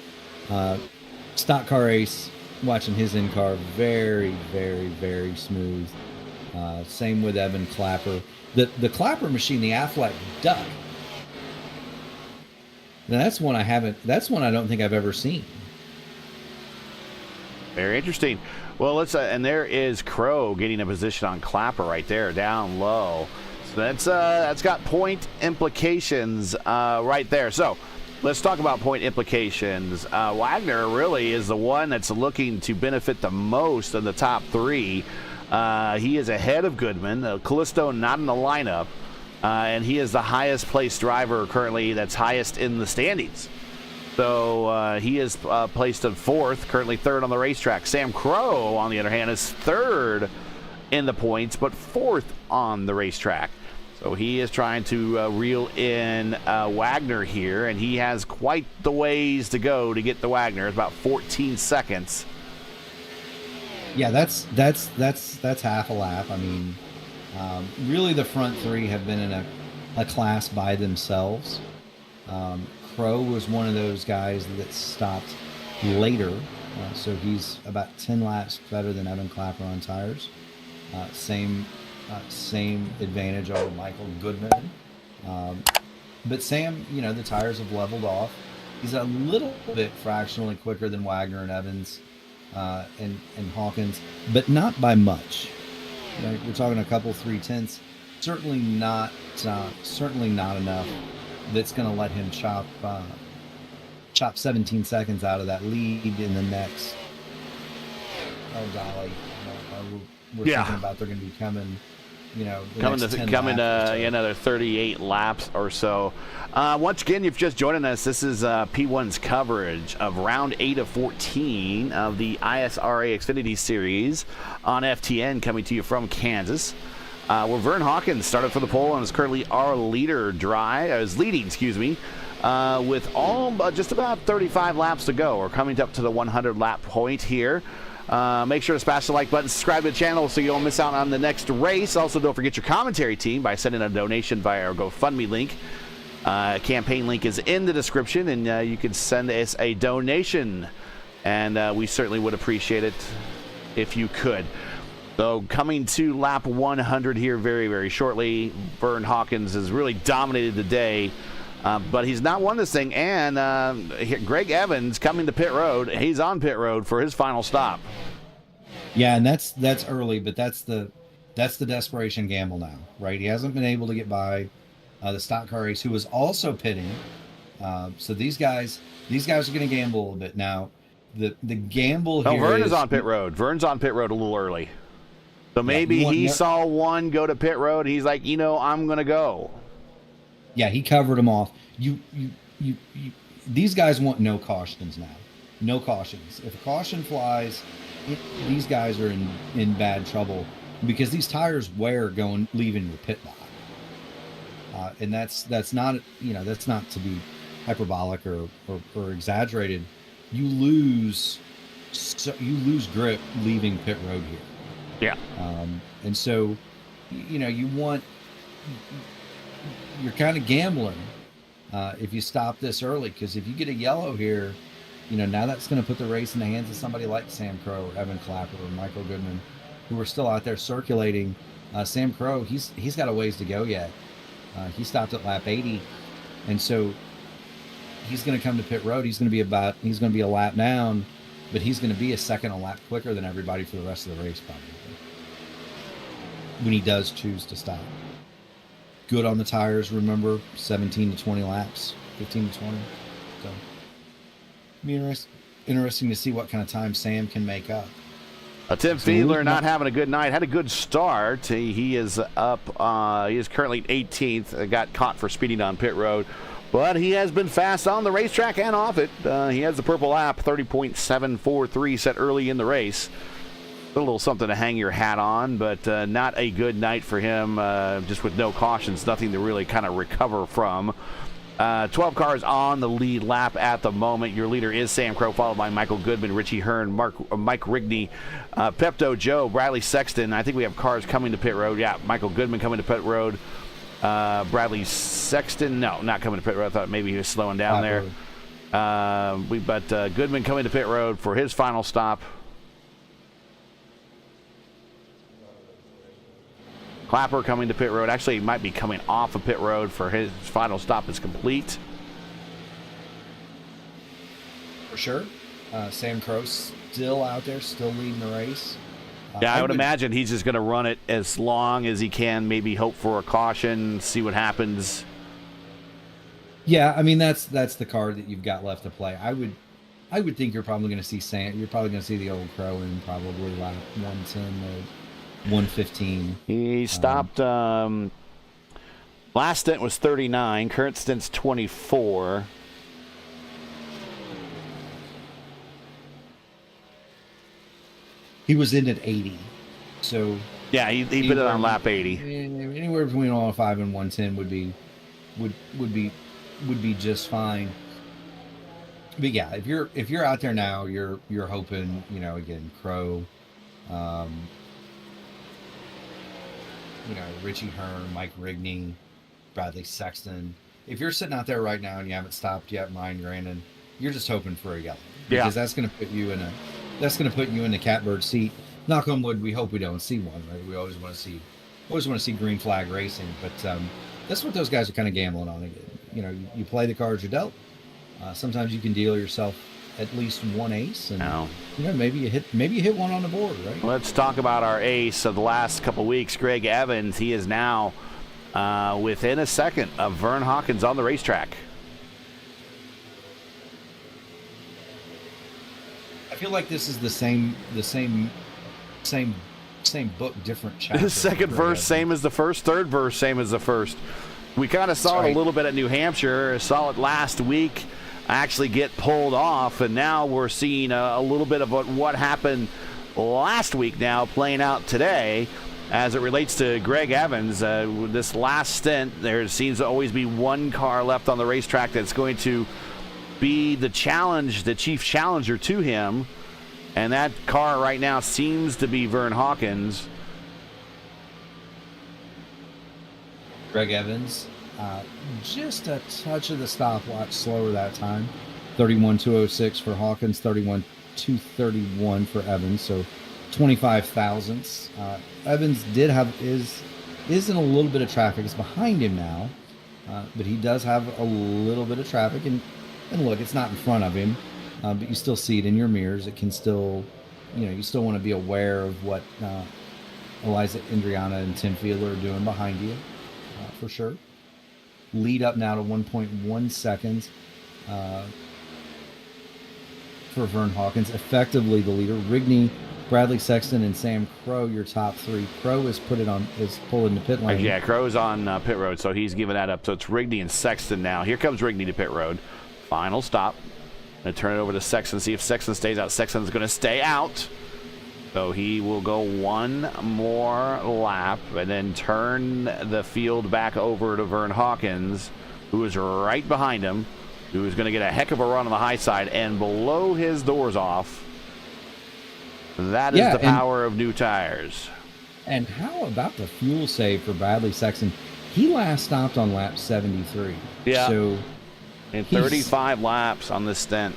Stock car race, watching his in car, very, very, very smooth. Same with Evan Clapper. The Clapper machine, the Affleck Duck. Now that's one I don't think I've ever seen. Very interesting. Well, let's and there is Crow getting a position on Clapper right there, down low. So that's got point implications right there. So let's talk about point implications. Wagner really is the one that's looking to benefit the most in the top three. He is ahead of Goodman. Callisto not in the lineup, and he is the highest placed driver currently. That's highest in the standings. So he is placed in fourth, currently third on the racetrack. Sam Crow, on the other hand, is third in the points, but fourth on the racetrack. So he is trying to reel in Wagner here, and he has quite the ways to go to get the Wagner. It's about 14 seconds. Yeah, that's half a lap. I mean, really the front three have been in a class by themselves. Crow was one of those guys that stopped later, so he's about 10 laps better than Evan Clapper on tires. Same advantage over Michael Goodman. But Sam, the tires have leveled off. He's a little bit fractionally quicker than Wagner and Evans and Hawkins, but not by much. We're talking a couple 3/10. Certainly not enough. That's going to let him chop 17 seconds out of that lead in the next. Oh golly, we're thinking about they're going to be coming. Coming another 38 laps or so. Once again, if you're just joining us, this is P1's coverage of round 8 of 14 of the ISRA Xfinity Series on FTN, coming to you from Kansas. Where Vern Hawkins started for the pole and is currently our leading, with just about 35 laps to go. We're coming up to the 100 lap point here. Make sure to smash the like button, subscribe to the channel so you don't miss out on the next race. Also, don't forget your commentary team by sending a donation via our GoFundMe link. Campaign link is in the description, and you can send us a donation, and we certainly would appreciate it if you could. So coming to lap 100 here very, very shortly. Vern Hawkins has really dominated the day, but he's not won this thing. And Greg Evans coming to pit road. He's on pit road for his final stop. Yeah, and that's early, but that's the desperation gamble now, right? He hasn't been able to get by the stock car race, who was also pitting. So these guys are going to gamble a little bit now. The gamble here. Vern is on pit road. Vern's on pit road a little early. So maybe he saw one go to pit road. He's like, I'm going to go. Yeah, he covered them off. These guys want no cautions now. No cautions. If a caution flies, these guys are in bad trouble because these tires wear leaving your pit lot. And that's not to be hyperbolic or exaggerated. You lose grip leaving pit road here. Yeah. And so you're kind of gambling if you stop this early, because if you get a yellow here, now that's going to put the race in the hands of somebody like Sam Crow or Evan Clapper or Michael Goodman, who are still out there circulating. Sam Crow, he's got a ways to go yet. He stopped at lap 80, and so he's going to come to pit road. He's going to be a lap down, but he's going to be a second a lap quicker than everybody for the rest of the race, probably, when he does choose to stop. Good on the tires, remember, 17 to 20 laps, 15 to 20. So it'll be interesting to see what kind of time Sam can make up. Tim Fiedler not having a good night. Had a good start. He is up. He is currently 18th. Got caught for speeding on pit road. But he has been fast on the racetrack and off it. He has the purple lap, 30.743 set early in the race. A little something to hang your hat on, but not a good night for him. Just with no cautions, nothing to really kind of recover from. 12 cars on the lead lap at the moment. Your leader is Sam Crow, followed by Michael Goodman, Richie Hearn, Mike Rigney, Pepto Joe, Bradley Sexton. I think we have cars coming to pit road. Yeah, Michael Goodman coming to pit road. Bradley Sexton, no, not coming to pit road. I thought maybe he was slowing down there. But Goodman coming to pit road for his final stop. Clapper coming to pit road. Actually, he might be coming off of pit road for his final stop is complete. For sure. Sam Crow still out there, still leading the race. Yeah, I would imagine he's just going to run it as long as he can, maybe hope for a caution, see what happens. Yeah, I mean, that's the card that you've got left to play. I would think you're probably going to see Sam. You're probably going to see the old Crow in probably lap 110 or 115. He stopped. Last stint was 39. Current stint's 24. He was in at 80, so yeah, he put it on lap 80. Anywhere between 105 and 110 would be just fine. But yeah, if you're out there now, you're hoping, again, Crow. Richie Hearn, Mike Rigney, Bradley Sexton. If you're sitting out there right now and you haven't stopped yet, Ryan Grandin, you're just hoping for a yellow, because that's going to put you in the catbird seat. Knock on wood, we hope we don't see one. Right? We always want to see green flag racing, but that's what those guys are kind of gambling on. Again, you play the cards you're dealt. Sometimes you can deal yourself at least one ace, and maybe you hit one on the board, right? Let's talk about our ace of the last couple weeks, Greg Evans. He is now within a second of Vern Hawkins on the racetrack. I feel like this is the same book, different chapter. The second verse, same as the first. Third verse, same as the first. We kind of saw it a little bit at New Hampshire. Saw it last week actually get pulled off, and now we're seeing a little bit of what happened last week now playing out today as it relates to Greg Evans. This last stint, there seems to always be one car left on the racetrack that's going to be the chief challenger to him, and that car right now seems to be Vern Hawkins. Greg Evans, just a touch of the stopwatch slower that time. 31.206 for Hawkins, 31.231 for Evans, so 25 thousandths. Evans is in a little bit of traffic. It's behind him now, but he does have a little bit of traffic. And look, it's not in front of him, but you still see it in your mirrors. It can still, you still want to be aware of what Eliza Indriana and Tim Fiedler are doing behind you, for sure. Lead up now to 1.1 seconds for Vern Hawkins. Effectively the leader. Rigney, Bradley Sexton, and Sam Crow, your top three. Crow is pulled in the pit lane. Yeah, Crow's on pit road, so he's giving that up. So it's Rigney and Sexton now. Here comes Rigney to pit road. Final stop. Going to turn it over to Sexton, see if Sexton stays out. Sexton's going to stay out. So he will go one more lap and then turn the field back over to Vern Hawkins, who is right behind him, who is going to get a heck of a run on the high side and blow his doors off. That is the power of new tires. And how about the fuel save for Bradley Sexton? He last stopped on lap 73. Yeah. So in 35 laps on this stint.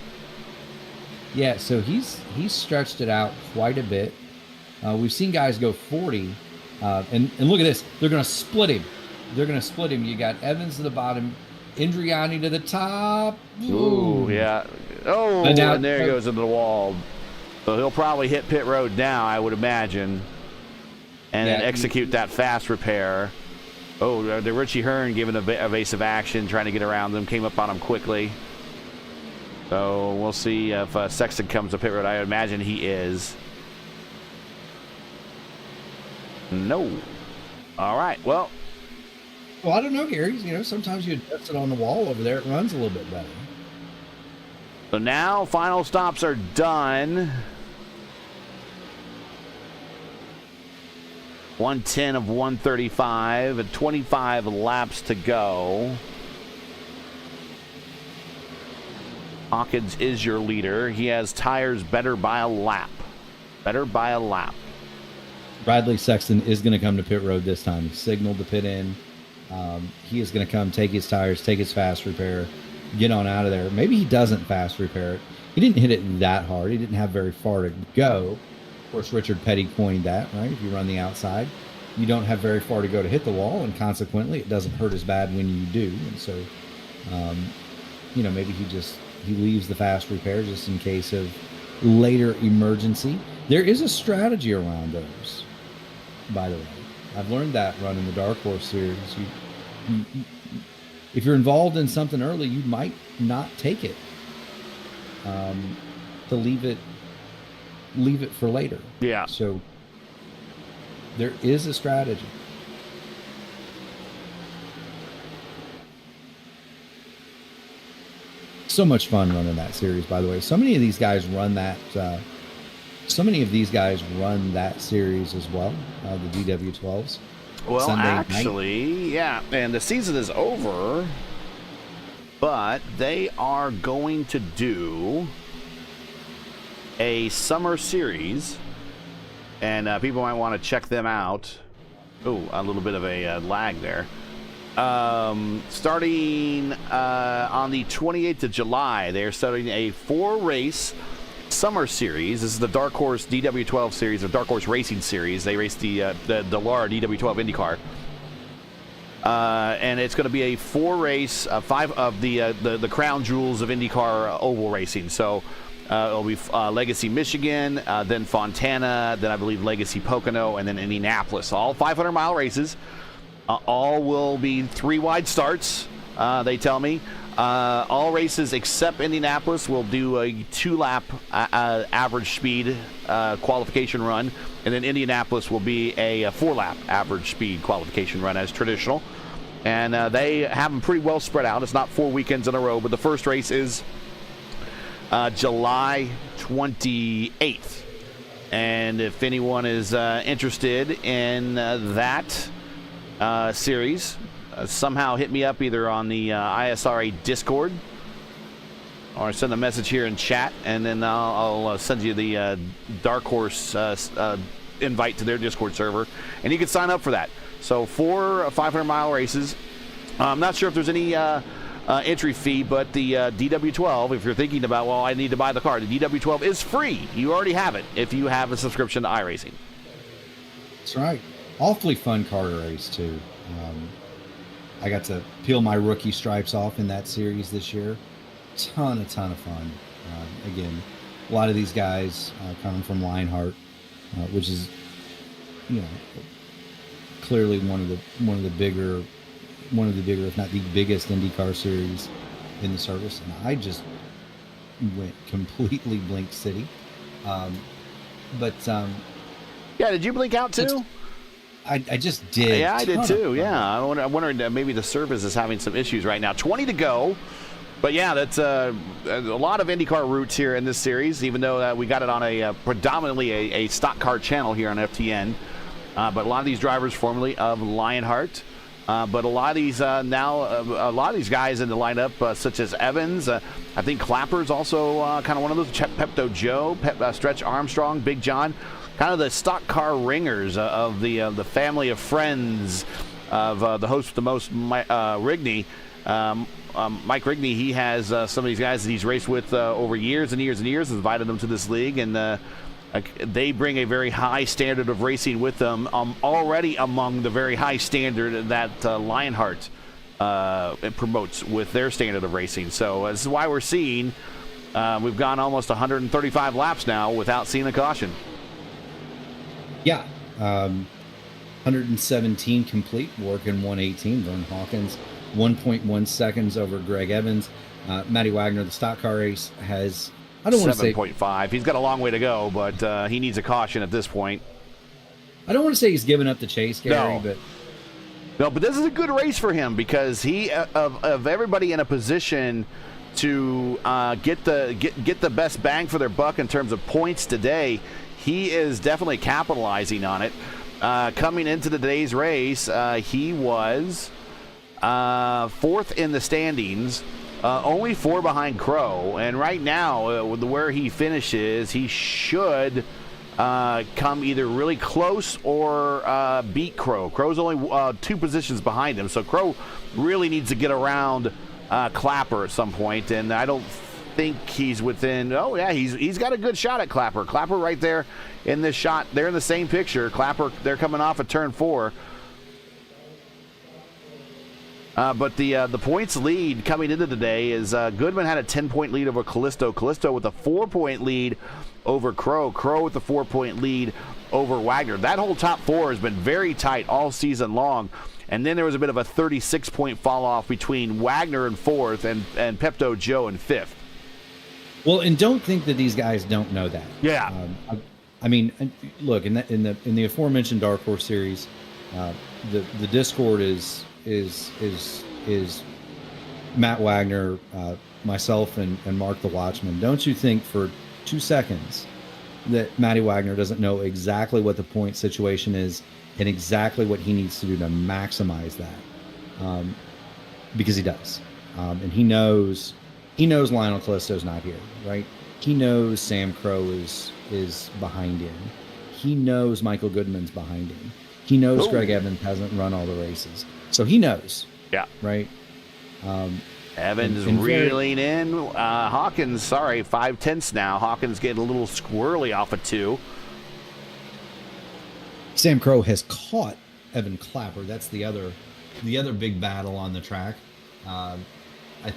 Yeah, so he's stretched it out quite a bit. We've seen guys go 40, and look at this. They're going to split him. You got Evans to the bottom, Indriani to the top. Ooh, yeah. Oh, and there he goes into the wall. So he'll probably hit pit road now, I would imagine, and then execute that fast repair. Oh, the Richie Hearn giving evasive action, trying to get around them, came up on him quickly. So we'll see if Sexton comes to pit road. I imagine he is. No. All right. Well, I don't know, Gary. Sometimes you adjust it on the wall over there. It runs a little bit better. So now final stops are done. 110 of 135 and 25 laps to go. Hawkins is your leader. He has tires better by a lap. Bradley Sexton is going to come to pit road this time. He signaled to pit in. He is going to come, take his tires, take his fast repair, get on out of there. Maybe he doesn't fast repair it. He didn't hit it that hard. He didn't have very far to go. Of course, Richard Petty coined that, right? If you run the outside, you don't have very far to go to hit the wall, and consequently, it doesn't hurt as bad when you do. And so, maybe he leaves the fast repair just in case of later emergency. There is a strategy around those, by the way. I've learned that running the Dark Horse series. If you're involved in something early, you might not take it. To leave it for later. Yeah. So there is a strategy. So much fun running that series, by the way. So many of these guys run that. Series as well. The DW12s. Well, Sunday actually, night. Yeah, and the season is over, but they are going to do a summer series, and people might want to check them out. Oh, a little bit of a lag there. Starting on the 28th of July, they're starting a 4-race summer series. This is the Dark Horse DW12 series, or Dark Horse Racing series. They race the Lara DW12 IndyCar. And it's going to be a 4-race, 5 of the crown jewels of IndyCar oval racing. So it'll be Legacy Michigan, then Fontana, then I believe Legacy Pocono, and then Indianapolis. All 500-mile races. All will be 3 wide starts, they tell me. All races except Indianapolis will do a 2-lap average speed qualification run, and then Indianapolis will be a 4-lap average speed qualification run as traditional. And they have them pretty well spread out. It's not 4 weekends in a row, but the first race is July 28th. And if anyone is interested in that series, somehow hit me up either on the ISRA Discord or send a message here in chat, and then I'll send you the Dark Horse invite to their Discord server, and you can sign up for that. So 4 500-mile races. I'm not sure if there's any entry fee, but the DW12, if you're thinking about, well, I need to buy the car, the DW12 is free. You already have it if you have a subscription to iRacing. That's right. Awfully fun car to race, too. I got to peel my rookie stripes off in that series this year. Ton of fun. Again, a lot of these guys coming from Lionheart, which is, clearly one of the bigger, if not the biggest IndyCar series in the service. And I just went completely Blink City. Yeah, did you blink out too? I just did. Yeah, I did too. Yeah, I wondered maybe the service is having some issues right now. 20 to go. But yeah, that's a lot of IndyCar routes here in this series, even though we got it on a predominantly a stock car channel here on FTN. But a lot of these drivers formerly of Lionheart. But a lot of these a lot of these guys in the lineup, such as Evans, I think Clapper's also kind of one of those. Pepto Joe, Stretch Armstrong, Big John. kind of the stock car ringers of the family of friends of the host with the most, Rigney. Mike Rigney, he has some of these guys that he's raced with over years and years and years, has invited them to this league, and they bring a very high standard of racing with them, already among the very high standard that Lionheart promotes with their standard of racing. So this is why we're seeing we've gone almost 135 laps now without seeing a caution. Yeah. 117 complete, working 118. Vern Hawkins, 1.1 seconds over Greg Evans. Matty Wagner, the stock car race, has, I don't want to say 7.5. He's got a long way to go, but he needs a caution at this point. I don't want to say he's given up the chase, Gary, but this is a good race for him because he of everybody in a position to get the best bang for their buck in terms of points today, he is definitely capitalizing on it. Coming into today's race, he was fourth in the standings, only 4 behind Crow, and right now where he finishes, he should come either really close or beat Crow. Crow's only 2 positions behind him, so Crow really needs to get around Clapper at some point, and I don't think he's within. Oh yeah, he's got a good shot at Clapper. Clapper right there in this shot. They're in the same picture. Clapper, they're coming off of turn 4. But the points lead coming into today is Goodman had a 10-point lead over Callisto. Callisto with a 4-point lead over Crow. Crow with a 4-point lead over Wagner. That whole top 4 has been very tight all season long. And then there was a bit of a 36-point fall off between Wagner in 4th and Pepto Joe in 5th. Well, and don't think that these guys don't know that. Yeah. I mean, look, in the aforementioned Dark Horse series, the Discord is Matt Wagner, myself, and Mark the Watchman. Don't you think for 2 seconds that Matty Wagner doesn't know exactly what the point situation is and exactly what he needs to do to maximize that? Because he does, and he knows Lionel Callisto's not here, right? He knows Sam Crow is behind him. He knows Michael Goodman's behind him. He knows Greg Evans hasn't run all the races. So he knows. Yeah. Right? Evans reeling in. Hawkins, 5/10 now. Hawkins getting a little squirrely off of 2. Sam Crow has caught Evan Clapper. That's the other big battle on the track. I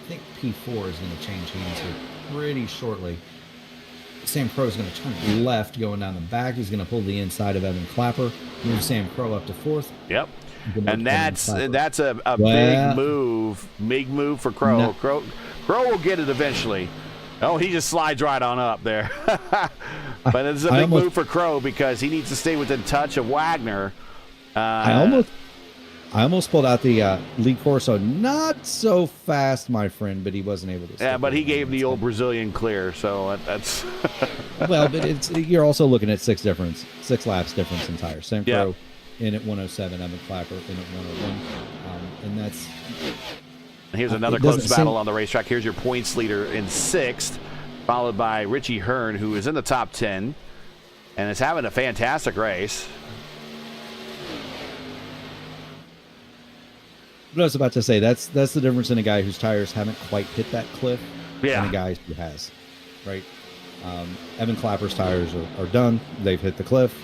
think P4 is going to change hands here pretty shortly. Sam Crow is going to turn left going down the back. He's going to pull the inside of Evan Clapper, move Sam Crow up to 4th. Yep. And that's a big move for Crow. No. Crow will get it eventually. Oh, he just slides right on up there. But it's a big move for Crow because he needs to stay within touch of Wagner. I almost pulled out the Lee Corso. Not so fast, my friend, but he wasn't able to. Yeah, but he gave the old Brazilian clear, so that's. Well, but you're also looking at 6 laps difference in tires. Sam Crow in at 107, Evan Clapper in at 101, and that's. Here's another close battle on the racetrack. Here's your points leader in 6th, followed by Richie Hearn, who is in the top 10, and is having a fantastic race. What I was about to say, that's the difference in a guy whose tires haven't quite hit that cliff and a guy who has, right? Evan Clapper's tires are done. They've hit the cliff.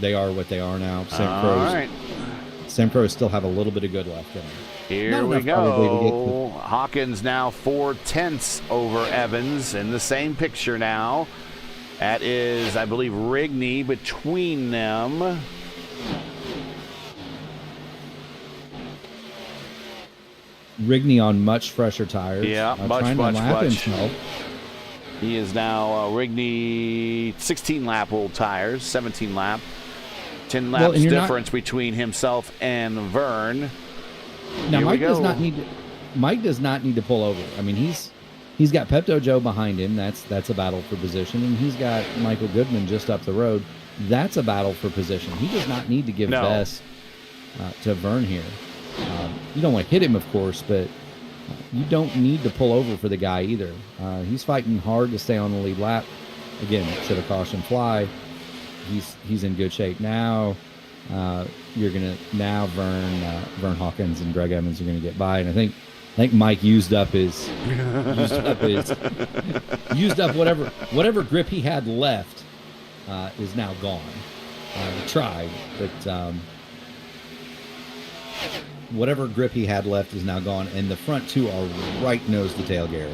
They are what they are now. Sam Crows still have a little bit of good left in them. Here we go. Hawkins now 4/10 over Evans in the same picture now. That is, I believe, Rigney between them. Rigney on much fresher tires. Yeah, much. He is now Rigney 16-lap old tires, 17-lap. 10 laps difference between himself and Vern. Now, Mike does not need to pull over. I mean, he's got Pepto Joe behind him. That's a battle for position. And he's got Michael Goodman just up the road. That's a battle for position. He does not need to give best to Vern here. You don't want to hit him, of course, but you don't need to pull over for the guy either. He's fighting hard to stay on the lead lap. Again, should have cautioned fly. he's in good shape. Now Vern Hawkins and Greg Evans are gonna get by, and I think Mike used up whatever grip he had left is now gone. He tried, but whatever grip he had left is now gone, and the front two are right nose to tail Gary.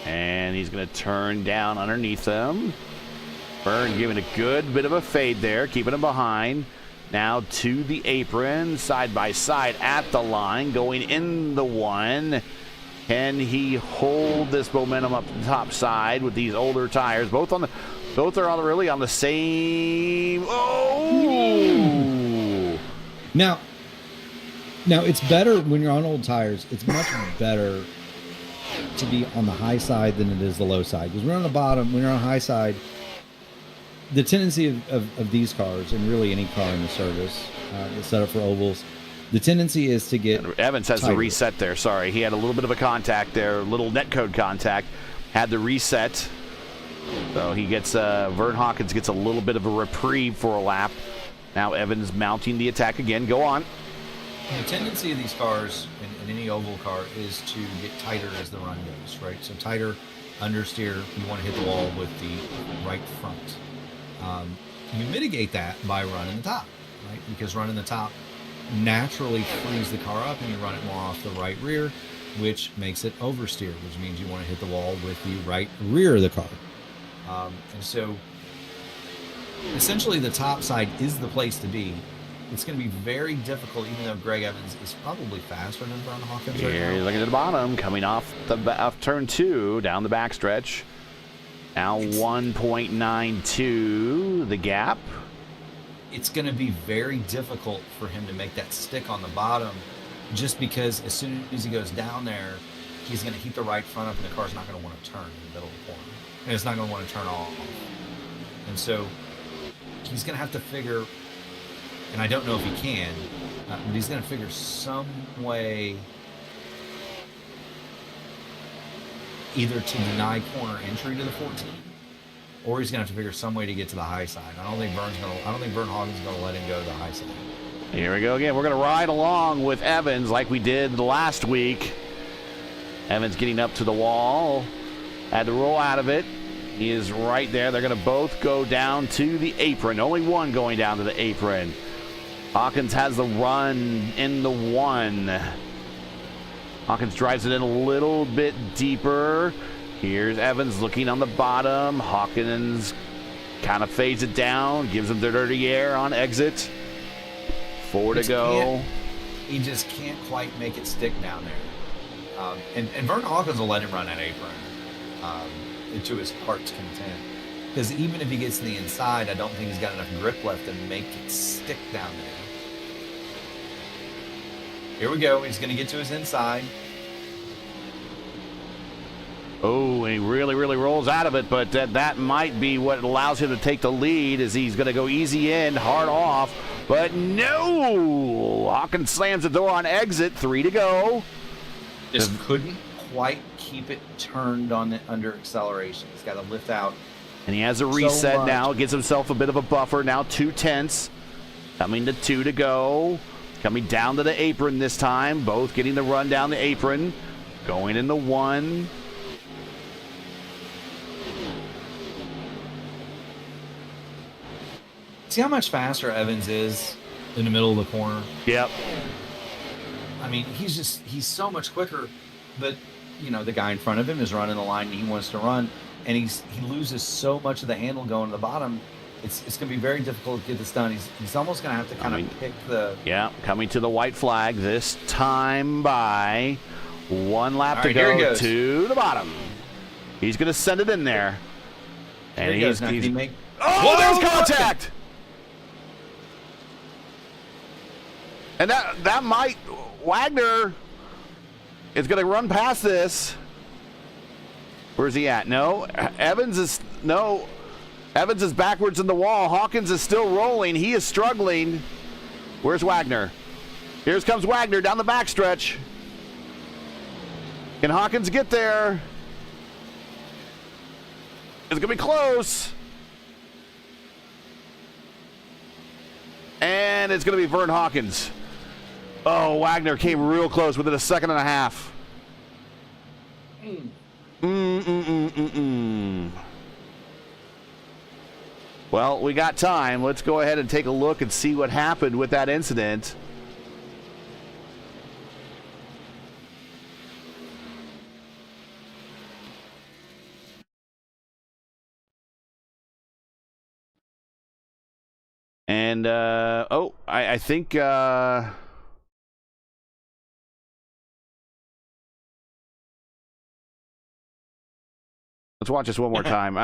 And he's going to turn down underneath them. Vern giving a good bit of a fade there, keeping him behind. Now to the apron, side by side at the line, going in the one. Can he hold this momentum up the top side with these older tires? Both are really on the same. Oh! Now it's better when you're on old tires. It's much better to be on the high side than it is the low side. Because when you're on the bottom, when you're on the high side, the tendency of these cars, and really any car in the service that's set up for ovals, the tendency is to get Evans has tighter. the reset there. Sorry, he had a little bit of a contact there, a little netcode contact. Had the reset. So he gets, Vern Hawkins gets a little bit of a reprieve for a lap. Now Evans mounting the attack again. Go on. The tendency of these cars in any oval car is to get tighter as the run goes, right? So tighter, understeer, you want to hit the wall with the right front. You mitigate that by running the top, right? Because running the top naturally frees the car up and you run it more off the right rear, which makes it oversteer, which means you want to hit the wall with the right rear of the car. And so essentially the top side is the place to be. It's going to be very difficult, even though Greg Evans is probably faster than Vern Hawkins right Here, now. looking at the bottom, coming off turn 2, down the backstretch. Now 1.92, the gap. It's going to be very difficult for him to make that stick on the bottom, just because as soon as he goes down there, he's going to heat the right front up, and the car's not going to want to turn in the middle of the corner. And it's not going to want to turn off. And so he's going to have to figure, and I don't know if he can, but he's going to figure some way either to deny corner entry to the 14, or he's going to have to figure some way to get to the high side. I don't think Vern Hawkins is going to let him go to the high side. Here we go again. We're going to ride along with Evans like we did last week. Evans getting up to the wall. Had to roll out of it. He is right there. They're going to both go down to the apron. Only one going down to the apron. Hawkins has the run in the one. Hawkins drives it in a little bit deeper. Here's Evans looking on the bottom. Hawkins kind of fades it down, gives him the dirty air on exit. 4 to go. He just can't quite make it stick down there. And Vern Hawkins will let him run that apron to his heart's content. Because even if he gets to the inside, I don't think he's got enough grip left to make it stick down there. Here we go. He's going to get to his inside. Oh, and he really, really rolls out of it, but that might be what allows him to take the lead, as he's going to go easy in, hard off. But no! Hawkins slams the door on exit. 3 to go. Just couldn't quite keep it turned on the under acceleration. He's got to lift out. And he has a reset now. Gives himself a bit of a buffer. Now 2/10. Coming to 2 to go. Coming down to the apron this time. Both getting the run down the apron. Going in the 1. See how much faster Evans is in the middle of the corner? Yep. I mean, he's so much quicker, but the guy in front of him is running the line and he wants to run, and he loses so much of the handle going to the bottom. It's going to be very difficult to get this done. He's almost going to have to kind of pick the... Yeah, coming to the white flag this time by 1 lap to go to the bottom. He's going to send it in there. And there's contact! And that might... Wagner is going to run past this. Where's he at? No. Evans is backwards in the wall. Hawkins is still rolling. He is struggling. Where's Wagner? Here comes Wagner down the backstretch. Can Hawkins get there? It's going to be close. And it's going to be Vern Hawkins. Oh, Wagner came real close within a second and a half. Well, we got time. Let's go ahead and take a look and see what happened with that incident. And, I think, let's watch this one more time.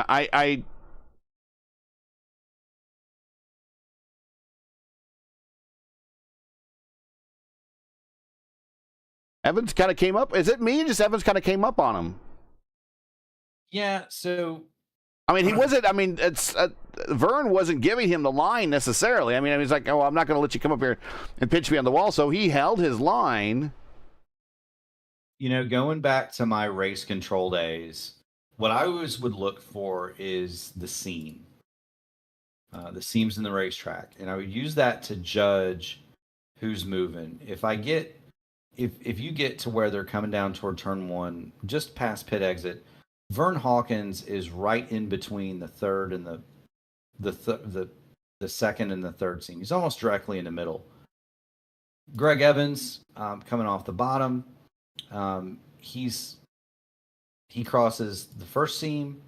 Evans kind of came up. Is it me? Just Evans kind of came up on him. Yeah, so I mean, he wasn't. I mean, it's Vern wasn't giving him the line necessarily. I mean, he's like, "Oh, I'm not going to let you come up here and pitch me on the wall." So he held his line. You know, going back to my race control days, what I always would look for is the seam, the seams in the racetrack, and I would use that to judge who's moving. If you get to where they're coming down toward turn one, just past pit exit, Vern Hawkins is right in between the third and the second and the third seam. He's almost directly in the middle. Greg Evans coming off the bottom. He crosses the first seam,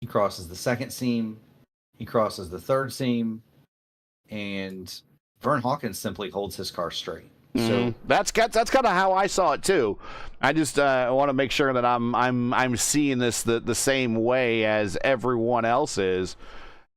he crosses the second seam, he crosses the third seam, and Vern Hawkins simply holds his car straight. So that's kind of how I saw it too. I just want to make sure that I'm seeing this the same way as everyone else is.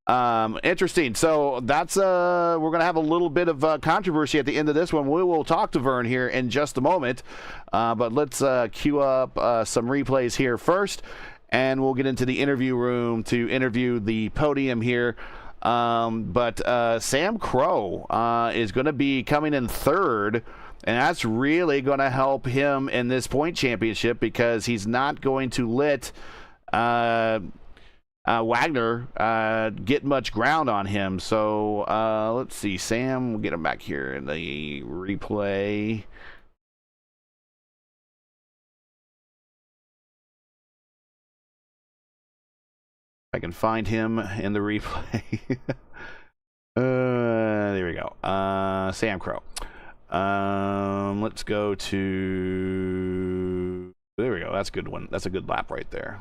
Interesting. So that's we're going to have a little bit of controversy at the end of this one. We will talk to Vern here in just a moment, but let's queue up some replays here first, and we'll get into the interview room to interview the podium here. But Sam Crow is going to be coming in third, and that's really going to help him in this point championship because he's not going to let Wagner get much ground on him. So let's see. Sam, we'll get him back here in the replay. I can find him in the replay. There we go. Sam Crow. Let's go to. There we go. That's a good one. That's a good lap right there.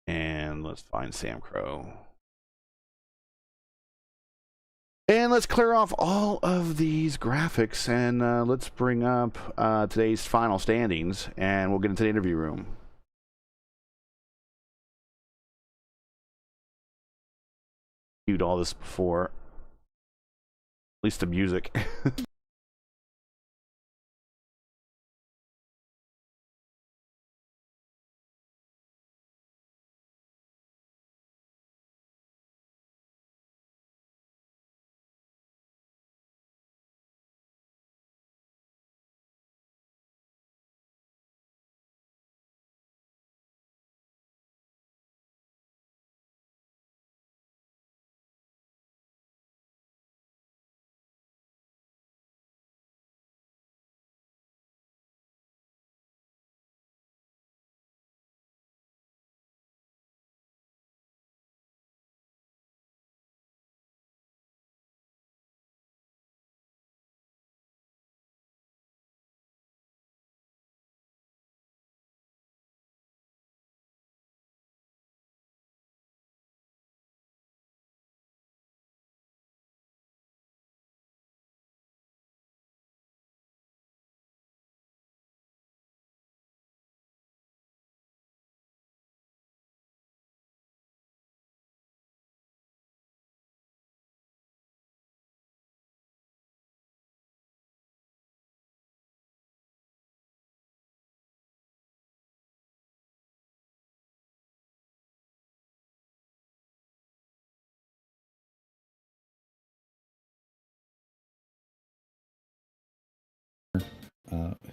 And let's find Sam Crow. And let's clear off all of these graphics and let's bring up today's final standings and we'll get into the interview room. Viewed all this before, at least the music.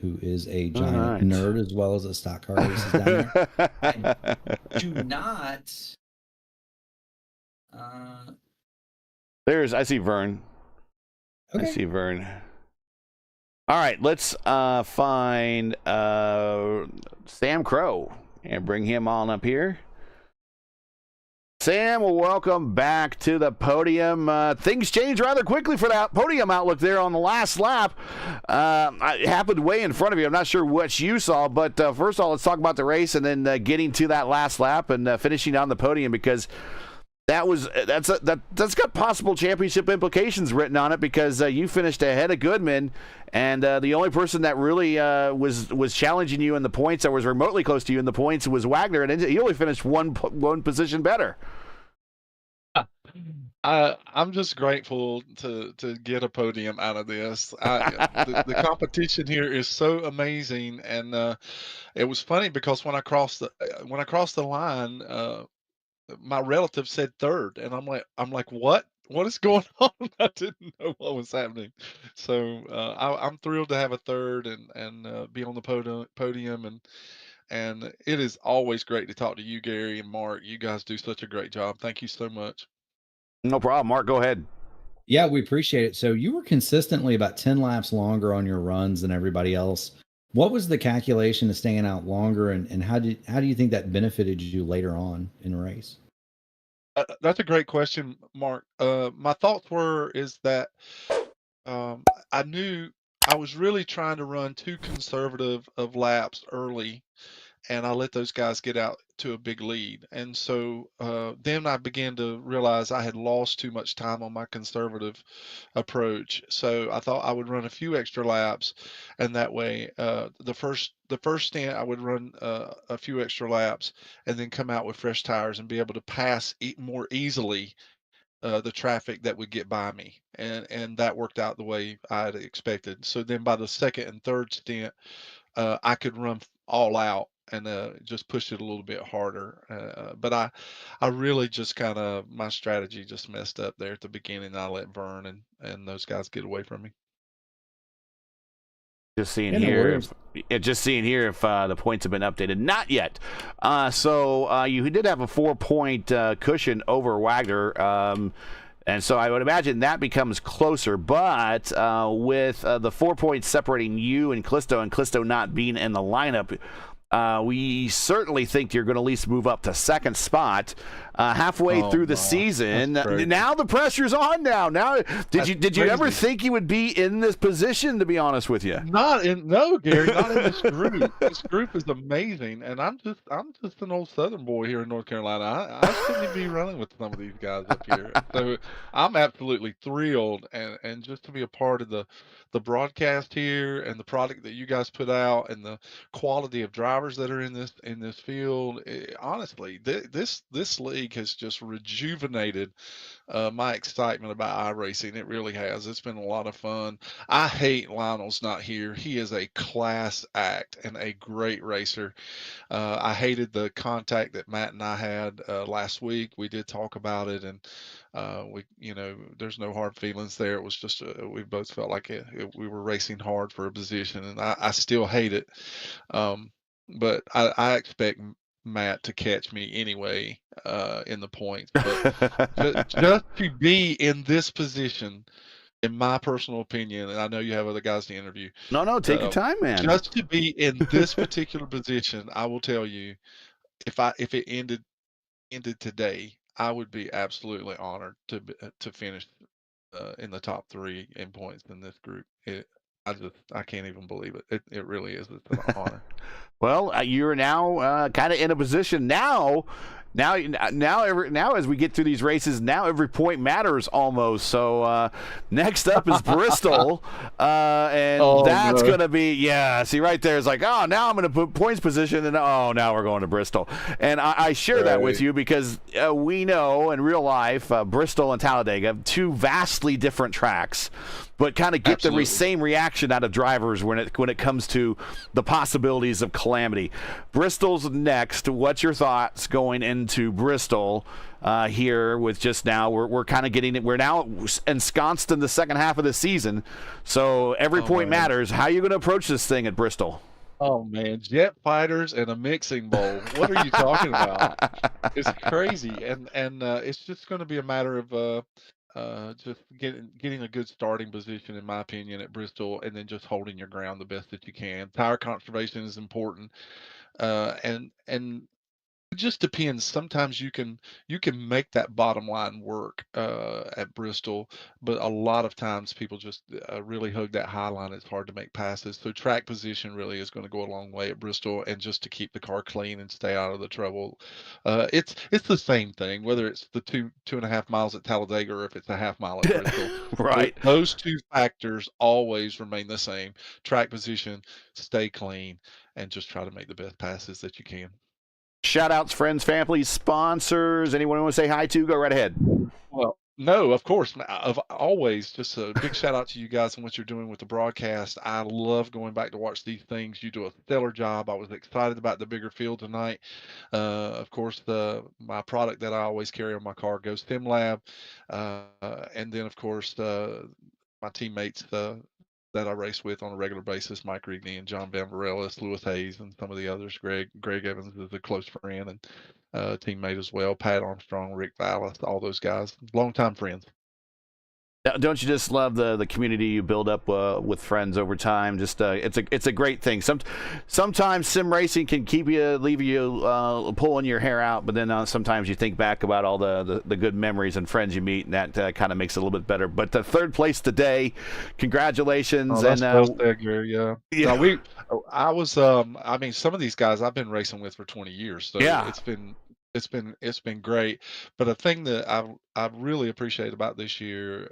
who is a All giant right. nerd as well as a stock car races down there. I do not. I see Vern. Okay. I see Vern. All right, let's find Sam Crow and bring him on up here. Sam, well, welcome back to the podium. Things changed rather quickly for that podium outlook there on the last lap. It happened way in front of you. I'm not sure what you saw, but first of all, let's talk about the race and then getting to that last lap and finishing on the podium, because that's got possible championship implications written on it, because you finished ahead of Goodman, and the only person that really was challenging you in the points, that was remotely close to you in the points, was Wagner, and he only finished one position better. I'm just grateful to get a podium out of this. The competition here is so amazing, and it was funny because when I crossed the line, my relative said third, and I'm like, what? What is going on? I didn't know what was happening. So I'm thrilled to have a third and be on the podium, and it is always great to talk to you, Gary and Mark. You guys do such a great job. Thank you so much. No problem. Mark, go ahead. Yeah, we appreciate it. So you were consistently about 10 laps longer on your runs than everybody else. What was the calculation to staying out longer, and how do you think that benefited you later on in the race? That's a great question, Mark. My thoughts is that I knew I was really trying to run too conservative of laps early, and I let those guys get out to a big lead. And so then I began to realize I had lost too much time on my conservative approach. So I thought I would run a few extra laps, and that way the first stint I would run a few extra laps and then come out with fresh tires and be able to pass more easily the traffic that would get by me, and that worked out the way I had expected. So then by the second and third stint, I could run all out and just push it a little bit harder. But I really just my strategy just messed up there at the beginning. I let Vern and those guys get away from me. Just seeing here if the points have been updated. Not yet. So you did have a 4-point cushion over Wagner. And so I would imagine that becomes closer. But with the 4 points separating you and Callisto not being in the lineup, we certainly think you're going to at least move up to second spot halfway through the season. Now the pressure's on. Now, did you ever think you would be in this position? To be honest with you, no, Gary, not in this group. This group is amazing, and I'm just an old Southern boy here in North Carolina. I shouldn't be running with some of these guys up here. So I'm absolutely thrilled, and just to be a part of the broadcast here and the product that you guys put out and the quality of drivers that are in this field. Honestly, this league has just rejuvenated my excitement about iRacing. It really has. It's been a lot of fun. I hate Lionel's not here. He is a class act and a great racer. I hated the contact that Matt and I had last week. We did talk about it, and there's no hard feelings there. It was just we both felt like we were racing hard for a position, and I still hate it. But I expect Matt to catch me anyway in the points. But just to be in this position, in my personal opinion, and I know you have other guys to interview. No, take your time, man. Just to be in this particular position, I will tell you, if it ended today, I would be absolutely honored to finish in the top 3 in points in this group. I can't even believe it. It really is. It's an honor. Well, you're now kind of in a position now as we get through these races, now every point matters almost. So next up is Bristol, and that's going to be, see right there, it's like, oh, now I'm going to put points position, and now we're going to Bristol. And I share that with you because we know in real life Bristol and Talladega have 2 vastly different tracks, but kind of get the same reaction out of drivers when it comes to the possibilities of calamity. Bristol's next. What's your thoughts going into in to Bristol here with just now. We're kind of getting it. We're now ensconced in the second half of the season, so every point matters. How are you going to approach this thing at Bristol? Oh man, jet fighters and a mixing bowl. What are you talking about? It's crazy, and it's just going to be a matter of just getting a good starting position, in my opinion, at Bristol, and then just holding your ground the best that you can. Tire conservation is important, and it just depends. Sometimes you can make that bottom line work at Bristol, but a lot of times people just really hug that high line. It's hard to make passes. So track position really is going to go a long way at Bristol, and just to keep the car clean and stay out of the trouble. It's the same thing whether it's the 2.5 miles at Talladega or if it's a half mile at Bristol. Right. Those two factors always remain the same: track position, stay clean, and just try to make the best passes that you can. Shout outs, friends, family, sponsors. Anyone want to say hi to? Go right ahead. Well, no, of course. Of always, just a big shout out to you guys and what you're doing with the broadcast. I love going back to watch these things. You do a stellar job. I was excited about the bigger field tonight. Of course, my product that I always carry on my car goes SimLab, and then of course my teammates that I race with on a regular basis: Mike Rigney and John Van Varelis, Lewis Hayes, and some of the others. Greg Evans is a close friend and teammate as well. Pat Armstrong, Rick Vallis, all those guys, longtime friends. Don't you just love the community you build up with friends over time? Just it's a great thing. Sometimes sim racing can leave you pulling your hair out, but then sometimes you think back about all the good memories and friends you meet, and that kind of makes it a little bit better. But the third place today, congratulations! Oh, that's and well said, Gary. Yeah. I was. I mean, some of these guys I've been racing with for 20 years, so it's been great. But a thing that I've really appreciated about this year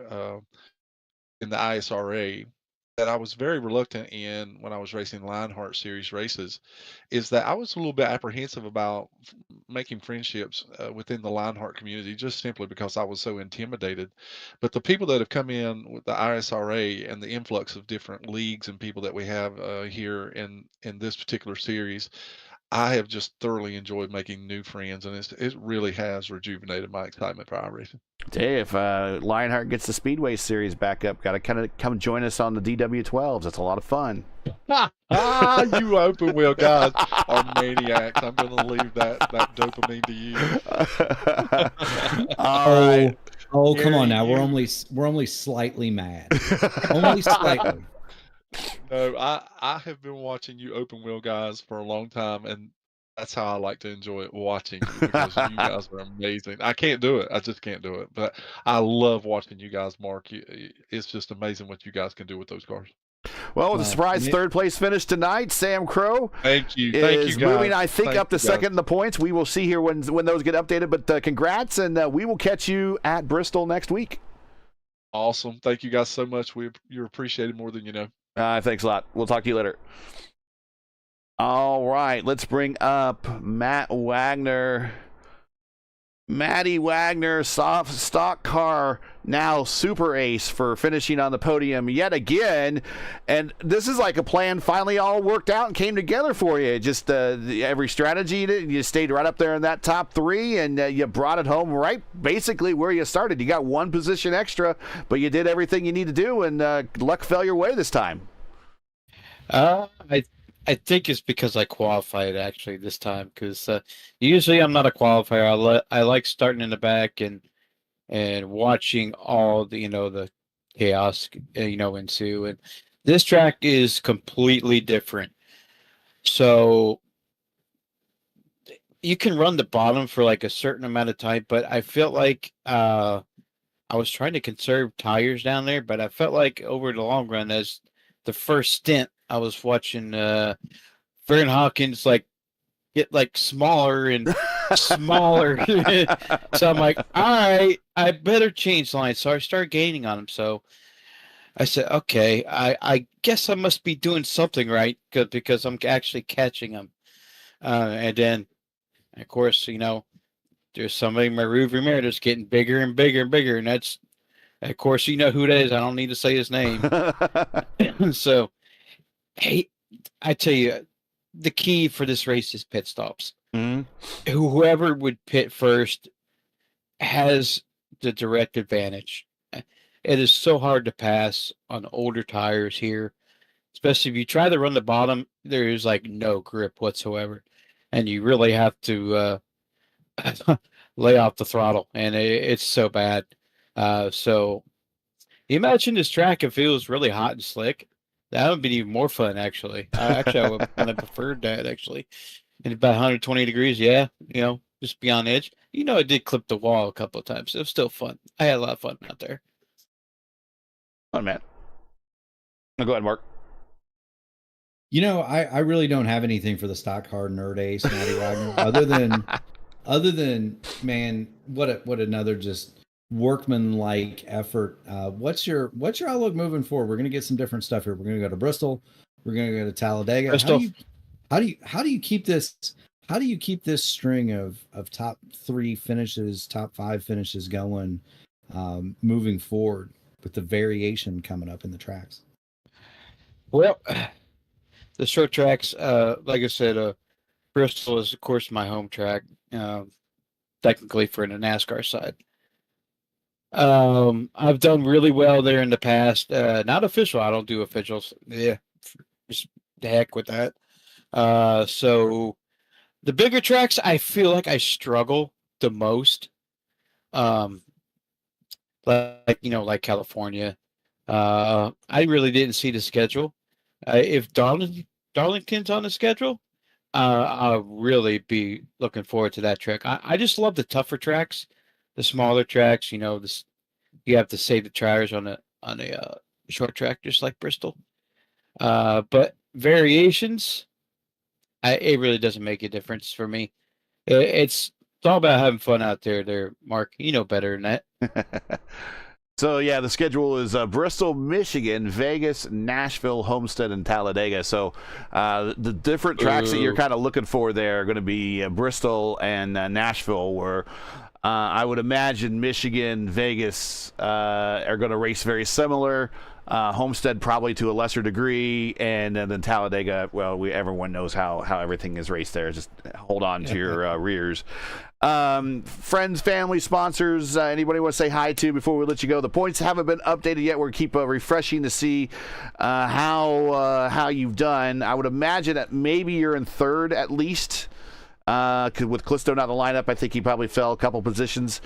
in the ISRA that I was very reluctant in when I was racing Lionheart Series races is that I was a little bit apprehensive about making friendships within the Lionheart community, just simply because I was so intimidated. But the people that have come in with the ISRA and the influx of different leagues and people that we have here in this particular series, I have just thoroughly enjoyed making new friends, and it really has rejuvenated my excitement for iRacing. Hey, if Lionheart gets the Speedway Series back up, got to kind of come join us on the DW12s. It's a lot of fun. You open wheel guys are maniacs. I'm going to leave that dopamine to you. All right. Oh, come on now. We're only slightly mad. Only slightly. No, I have been watching you open wheel guys for a long time, and that's how I like to enjoy it, watching you, because you guys are amazing. I can't do it. I just can't do it. But I love watching you guys, Mark. It's just amazing what you guys can do with those cars. Well, with a surprise third place finish tonight, Sam Crow Thank you, is guys. moving, I think, Thank up to you, second guys. in the points. We will see here when those get updated. But congrats, and we will catch you at Bristol next week. Awesome. Thank you guys so much. You're appreciated more than you know. Thanks a lot. We'll talk to you later. All right, let's bring up Matt Wagner. Matty Wagner, soft stock car, now super ace for finishing on the podium yet again. And this is like a plan finally all worked out and came together for you. Just every strategy, you stayed right up there in that top three, and you brought it home right basically where you started. You got one position extra, but you did everything you need to do, and luck fell your way this time. I think it's because I qualified actually this time, because usually I'm not a qualifier. I like starting in the back and watching all the the chaos ensue. And this track is completely different. So you can run the bottom for like a certain amount of time, but I felt like I was trying to conserve tires down there, but I felt like over the long run, as the first stint, I was watching Vern Hawkins get smaller and smaller. So I'm like, all right, I better change lines. So I started gaining on him. So I said, okay, I guess I must be doing something right, because I'm actually catching him. And then, of course, there's somebody in my rearview mirror that's getting bigger and bigger and bigger. And that's, of course, you know who that is. I don't need to say his name. So, hey, I tell you, the key for this race is pit stops. Whoever would pit first has the direct advantage. It is so hard to pass on older tires here, especially if you try to run the bottom. There is like no grip whatsoever, and you really have to lay off the throttle, and it's so bad. So imagine this track if it was really hot and slick. That would be even more fun, actually. I would kind of preferred that actually. And about 120 degrees, yeah, just be on edge. It did clip the wall a couple of times. It was still fun. I had a lot of fun out there. Fun, man. Go ahead, Mark. I really don't have anything for the stock car nerd ace, Matty Wagner, other than man, what another just workman-like effort. What's your outlook moving forward? We're gonna get some different stuff here. We're gonna go to Bristol. We're gonna go to Talladega. Bristol. How do you keep this? How do you keep this string of top 3 finishes, top 5 finishes going, moving forward with the variation coming up in the tracks? Well, the short tracks, like I said, Bristol is of course my home track, technically for the NASCAR side. I've done really well there in the past. Not official. I don't do officials. Yeah, just the heck with that. So the bigger tracks, I feel like I struggle the most. Like California. I really didn't see the schedule. If Darlington's on the schedule, I'll really be looking forward to that track. I just love the tougher tracks, the smaller tracks. You have to save the tires on a short track, just like Bristol. But variations, it really doesn't make a difference for me. It's all about having fun out there, Mark. You know better than that. So, yeah, the schedule is Bristol, Michigan, Vegas, Nashville, Homestead, and Talladega. So the different tracks that you're kind of looking for there are going to be Bristol and Nashville, where I would imagine Michigan, Vegas are going to race very similar. Homestead probably to a lesser degree, and then Talladega, well, everyone knows how everything is raced there. Just hold on to your rears. Friends, family, sponsors, anybody want to say hi to before we let you go? The points haven't been updated yet. We'll keep refreshing to see how you've done. I would imagine that maybe you're in third at least. With Callisto not in the lineup, I think he probably fell a couple positions,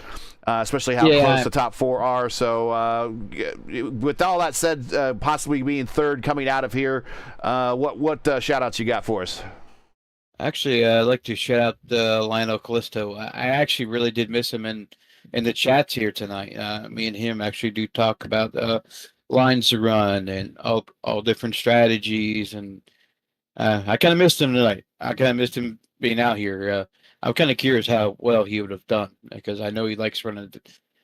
especially how close the top 4 are. So, with all that said, possibly being third coming out of here, what shout-outs you got for us? Actually, I'd like to shout out Lionel Callisto. I actually really did miss him in the chats here tonight. Me and him actually do talk about lines to run and all different strategies, and I kind of missed him tonight. I kind of missed him being out here. I'm kind of curious how well he would have done, because I know he likes running,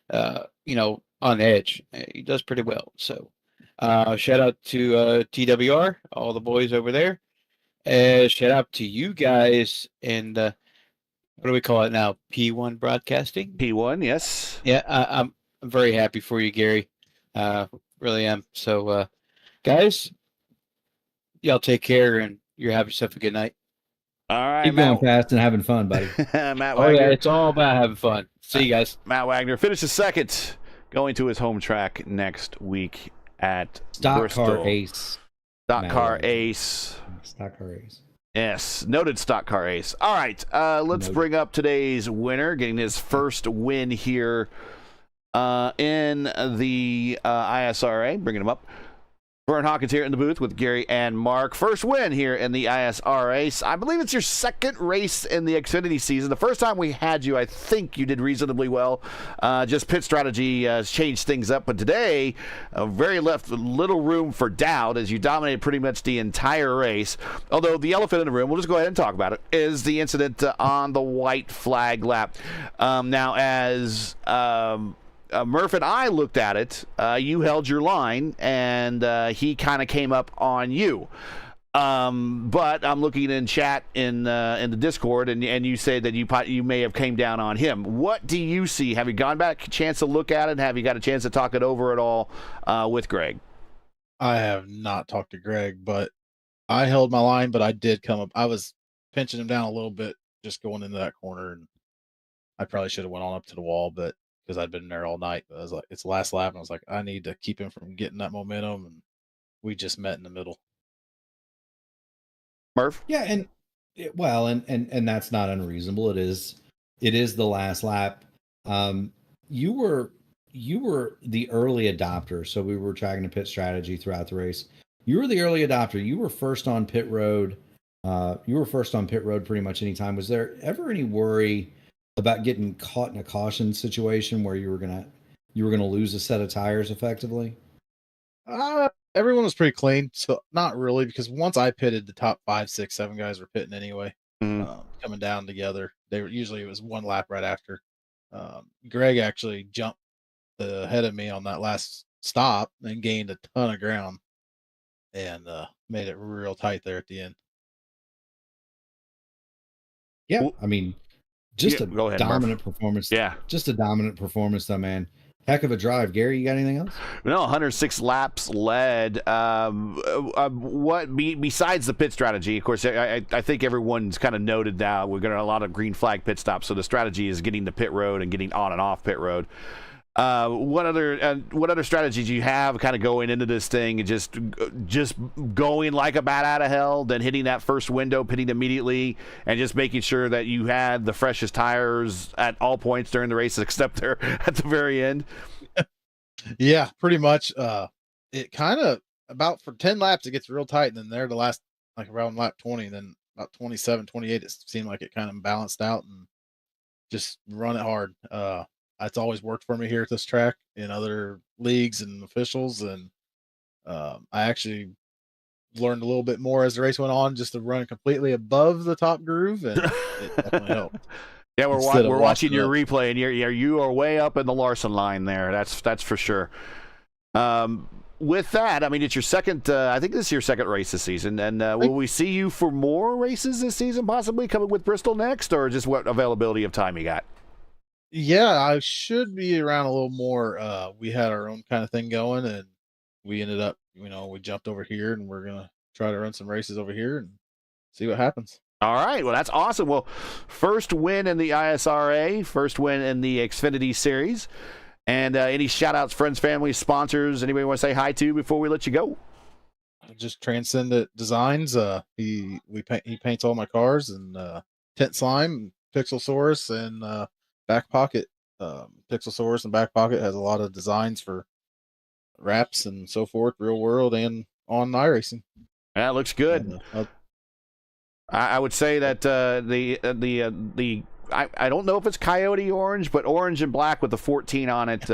on edge. He does pretty well. So, shout out to TWR, all the boys over there. Shout out to you guys, and what do we call it now? P1 Broadcasting? P1, yes. Yeah, I'm very happy for you, Gary. Really am. So, guys, y'all take care, and you have yourself a good night. All right, keep going fast and having fun, buddy. Matt Wagner. Oh yeah, it's all about having fun. See you guys. Matt Wagner finishes second, going to his home track next week at Stock Bristol. Car Ace. Stock Car Ace. Stock Car Ace. Yes, noted Stock Car Ace. All right, let's bring up today's winner, getting his first win here in the ISRA. Bringing him up. Vern Hawkins here in the booth with Gary and Mark. First win here in the ISRA. I believe it's your second race in the Xfinity season. The first time we had you, I think you did reasonably well. Just pit strategy has changed things up. But today, very left little room for doubt as you dominated pretty much the entire race. Although the elephant in the room, we'll just go ahead and talk about it, is the incident on the white flag lap. Now, as Murph and I looked at it, you held your line, and he kind of came up on you. But I'm looking in chat in the Discord, and you say that you may have came down on him. What do you see? Have you gone back, a chance to look at it? Have you got a chance to talk it over at all with Greg? I have not talked to Greg, but I held my line, but I did come up. I was pinching him down a little bit just going into that corner, and I probably should have went on up to the wall, but because I'd been there all night. But I was like, it's the last lap, and I was like, I need to keep him from getting that momentum, and we just met in the middle. Murph? Yeah, and that's not unreasonable. It is the last lap. You were the early adopter, so we were tracking a pit strategy throughout the race. You were the early adopter. You were first on pit road. Pretty much any time. Was there ever any worry about getting caught in a caution situation where you were gonna lose a set of tires effectively? Everyone was pretty clean, so not really, because once I pitted, the top 5, 6, 7 guys were pitting anyway, coming down together. They were usually, it was one lap right after. Greg actually jumped ahead of me on that last stop and gained a ton of ground, and made it real tight there at the end. Yeah, Well, I mean, just a go ahead, dominant Murph. performance. Yeah. Just a dominant performance, though, man. Heck of a drive. Gary, you got anything else? No, 106 laps led. Besides the pit strategy? Of course, I think everyone's kind of noted now we're getting a lot of green flag pit stops. So the strategy is getting to pit road and getting on and off pit road. What other strategies do you have kind of going into this thing and just going like a bat out of hell, then hitting that first window, pitting immediately, and just making sure that you had the freshest tires at all points during the race, except there at the very end? Yeah, pretty much. It kind of, about for 10 laps, it gets real tight, and then there the last, like around lap 20, and then about 27, 28, it seemed like it kind of balanced out, and just run it hard. It's always worked for me here at this track in other leagues and officials, and I actually learned a little bit more as the race went on, just to run completely above the top groove, and it definitely helped. Yeah, we're watching your replay, and you are way up in the Larson line there. That's for sure. With that, I mean, it's your second. I think this is your second race this season, and will we see you for more races this season, possibly coming with Bristol next, or just what availability of time you got? Yeah, I should be around a little more. We had our own kind of thing going, and we ended up, we jumped over here, and we're gonna try to run some races over here and see what happens. All right, well, that's awesome. Well, first win in the ISRA, first win in the Xfinity series, and any shout-outs, friends, family, sponsors, anybody want to say hi to before we let you go? Just Transcendent Designs. He paints all my cars, and Tent Slime, Pixelsaurus, and Back Pocket. Pixelsaurus and Back Pocket has a lot of designs for wraps and so forth, real world and on iRacing. Yeah, it looks good. And, I would say that I don't know if it's Coyote Orange, but orange and black with the 14 on it,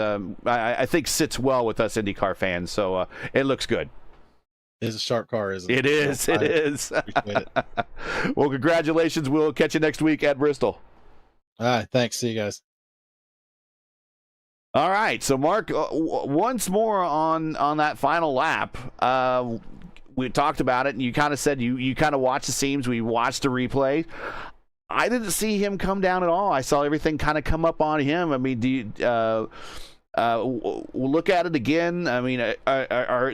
I think sits well with us IndyCar fans. So it looks good. It's a sharp car, isn't it? It is. It is. Appreciate it. Well, congratulations. We'll catch you next week at Bristol. All right. Thanks. See you guys. All right. So, Mark, once more on that final lap. We talked about it, and you kind of said you kind of watched the seams. We watched the replay. I didn't see him come down at all. I saw everything kind of come up on him. I mean, do you look at it again? I mean,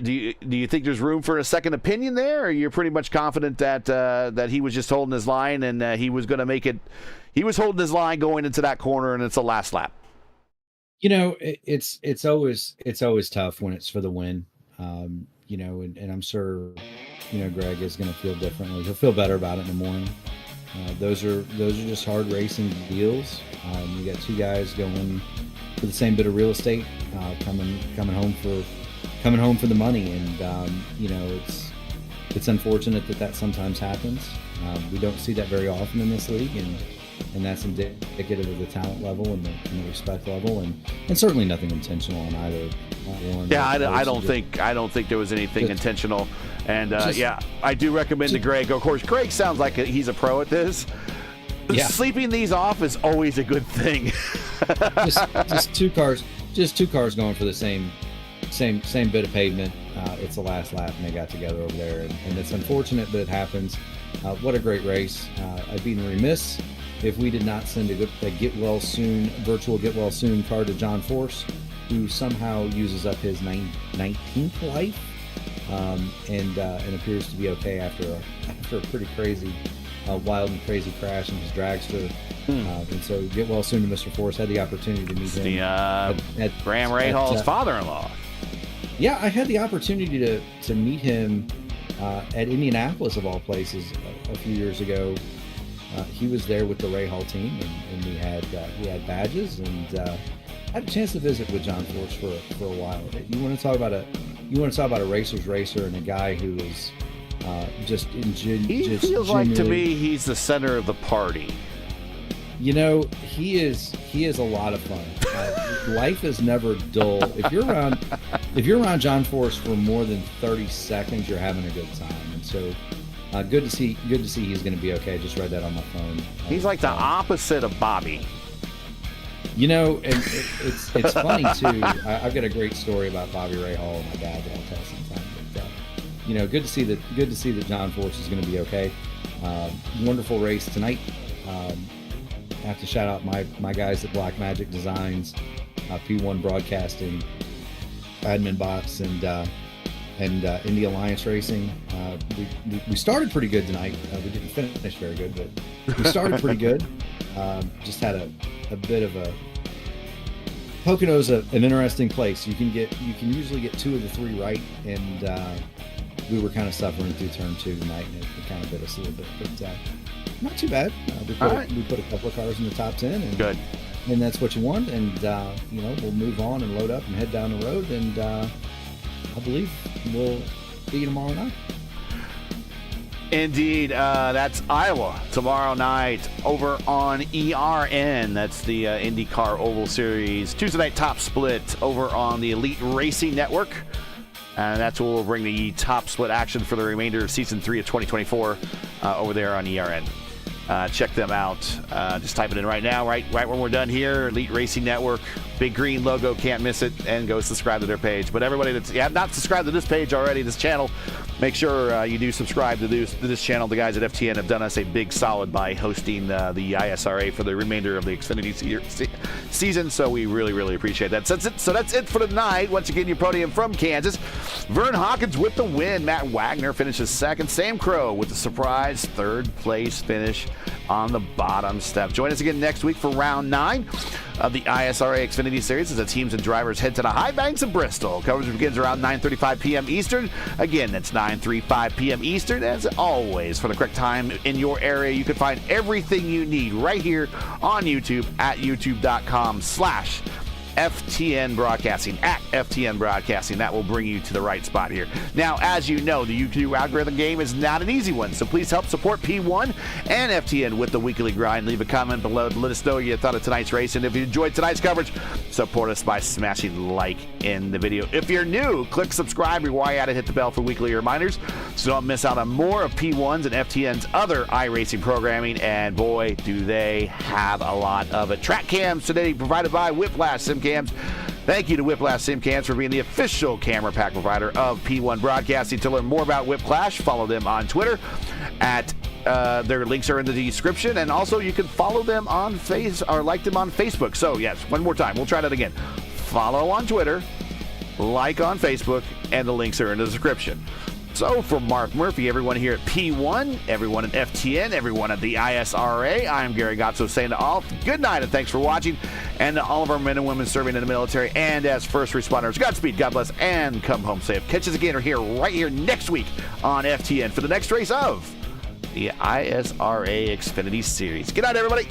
do you think there's room for a second opinion there, or you're pretty much confident that he was just holding his line and he was going to make it? He was holding his line going into that corner, and it's the last lap. It's always tough when it's for the win. And I'm sure, Greg is going to feel differently. He'll feel better about it in the morning. Those are just hard racing deals. You got two guys going for the same bit of real estate, coming home for the money, and it's unfortunate that sometimes happens. We don't see that very often in this league, and that's indicative of the talent level and the respect level, and certainly nothing intentional on either one. Yeah, I don't think there was anything intentional, and I do recommend to Greg. Of course, Greg sounds like he's a pro at this. Yeah. Sleeping these off is always a good thing. just two cars going for the same bit of pavement. It's the last lap, and they got together over there, and it's unfortunate, but it happens. What a great race! I'd be remiss if we did not send a virtual get well soon card to John Force, who somehow uses up his 19th life, and appears to be okay after a pretty crazy wild and crazy crash in his dragster. And so get well soon to Mr. Force. Had the opportunity to meet him. Graham Rahal's father-in-law. Yeah, I had the opportunity to meet him at Indianapolis, of all places, a few years ago. He was there with the Rahal team, and we had badges, and had a chance to visit with John Force for a while. You want to talk about a racer's racer and a guy who is He feels like to me he's the center of the party. You know, he is a lot of fun. Life is never dull. If you're around John Force for more than 30 seconds, you're having a good time. And so, good to see he's going to be okay. Just read that on my phone. He's like the opposite of Bobby. You know, and it's funny too. I've got a great story about Bobby Rahal and my dad that I'll tell sometime. But you know, good to see that John Force is going to be okay. Wonderful race tonight. I have to shout out my guys at Black Magic Designs, P1 Broadcasting, Admin Box, and Indie Alliance Racing. We started pretty good tonight. We didn't finish very good, but we started pretty good. Just had a bit of a Pocono's an interesting place. You can usually get 2 of the 3 right, and we were kind of suffering through turn 2 tonight, and it kind of bit us a little bit, but not too bad. We put a couple of cars in the top 10, and good. And that's what you want. And you know, we'll move on and load up and head down the road, and I believe we'll see you tomorrow night. Indeed, that's Iowa tomorrow night over on ERN. That's the IndyCar Oval Series. Tuesday night top split over on the Elite Racing Network. And that's where we'll bring the top split action for the remainder of Season 3 of 2024 over there on ERN. Check them out. Just type it in right now, right when we're done here. Elite Racing Network, big green logo, can't miss it, and go subscribe to their page. But everybody that's not subscribed to this page already, this channel, make sure you do subscribe to this channel. The guys at FTN have done us a big solid by hosting the ISRA for the remainder of the Xfinity season, so we really, really appreciate that. So that's it for tonight. Once again, your podium from Kansas. Vern Hawkins with the win. Matt Wagner finishes second. Sam Crow with the surprise third place finish on the bottom step. Join us again next week for round 9 of the ISRA Xfinity Series as the teams and drivers head to the High Banks of Bristol. Coverage begins around 9:35 p.m. Eastern. Again, that's 9:35 p.m. Eastern. As always, for the correct time in your area, you can find everything you need right here on YouTube at youtube.com/FTN Broadcasting, at FTN Broadcasting. That will bring you to the right spot here. Now, as you know, the YouTube algorithm game is not an easy one, so please help support P1 and FTN with the weekly grind. Leave a comment below to let us know what you thought of tonight's race, and if you enjoyed tonight's coverage, support us by smashing like in the video. If you're new, click subscribe while you're at it. Hit the bell for weekly reminders so don't miss out on more of P1's and FTN's other iRacing programming, and boy, do they have a lot of it. Track cams today provided by Whiplash SimCams. Thank you to Whiplash SimCams for being the official camera pack provider of P1 Broadcasting. To learn more about Whiplash, follow them on Twitter at their links are in the description, and also you can follow them on like them on Facebook. So yes, one more time, we'll try that again. Follow on Twitter, like on Facebook, and the links are in the description. So for Mark Murphy, everyone here at P1, everyone at FTN, everyone at the ISRA, I'm Gary Gotzo saying to all, good night and thanks for watching. And to all of our men and women serving in the military and as first responders, Godspeed, God bless, and come home safe. Catch us again right here next week on FTN for the next race of the ISRA Xfinity Series. Good night, everybody.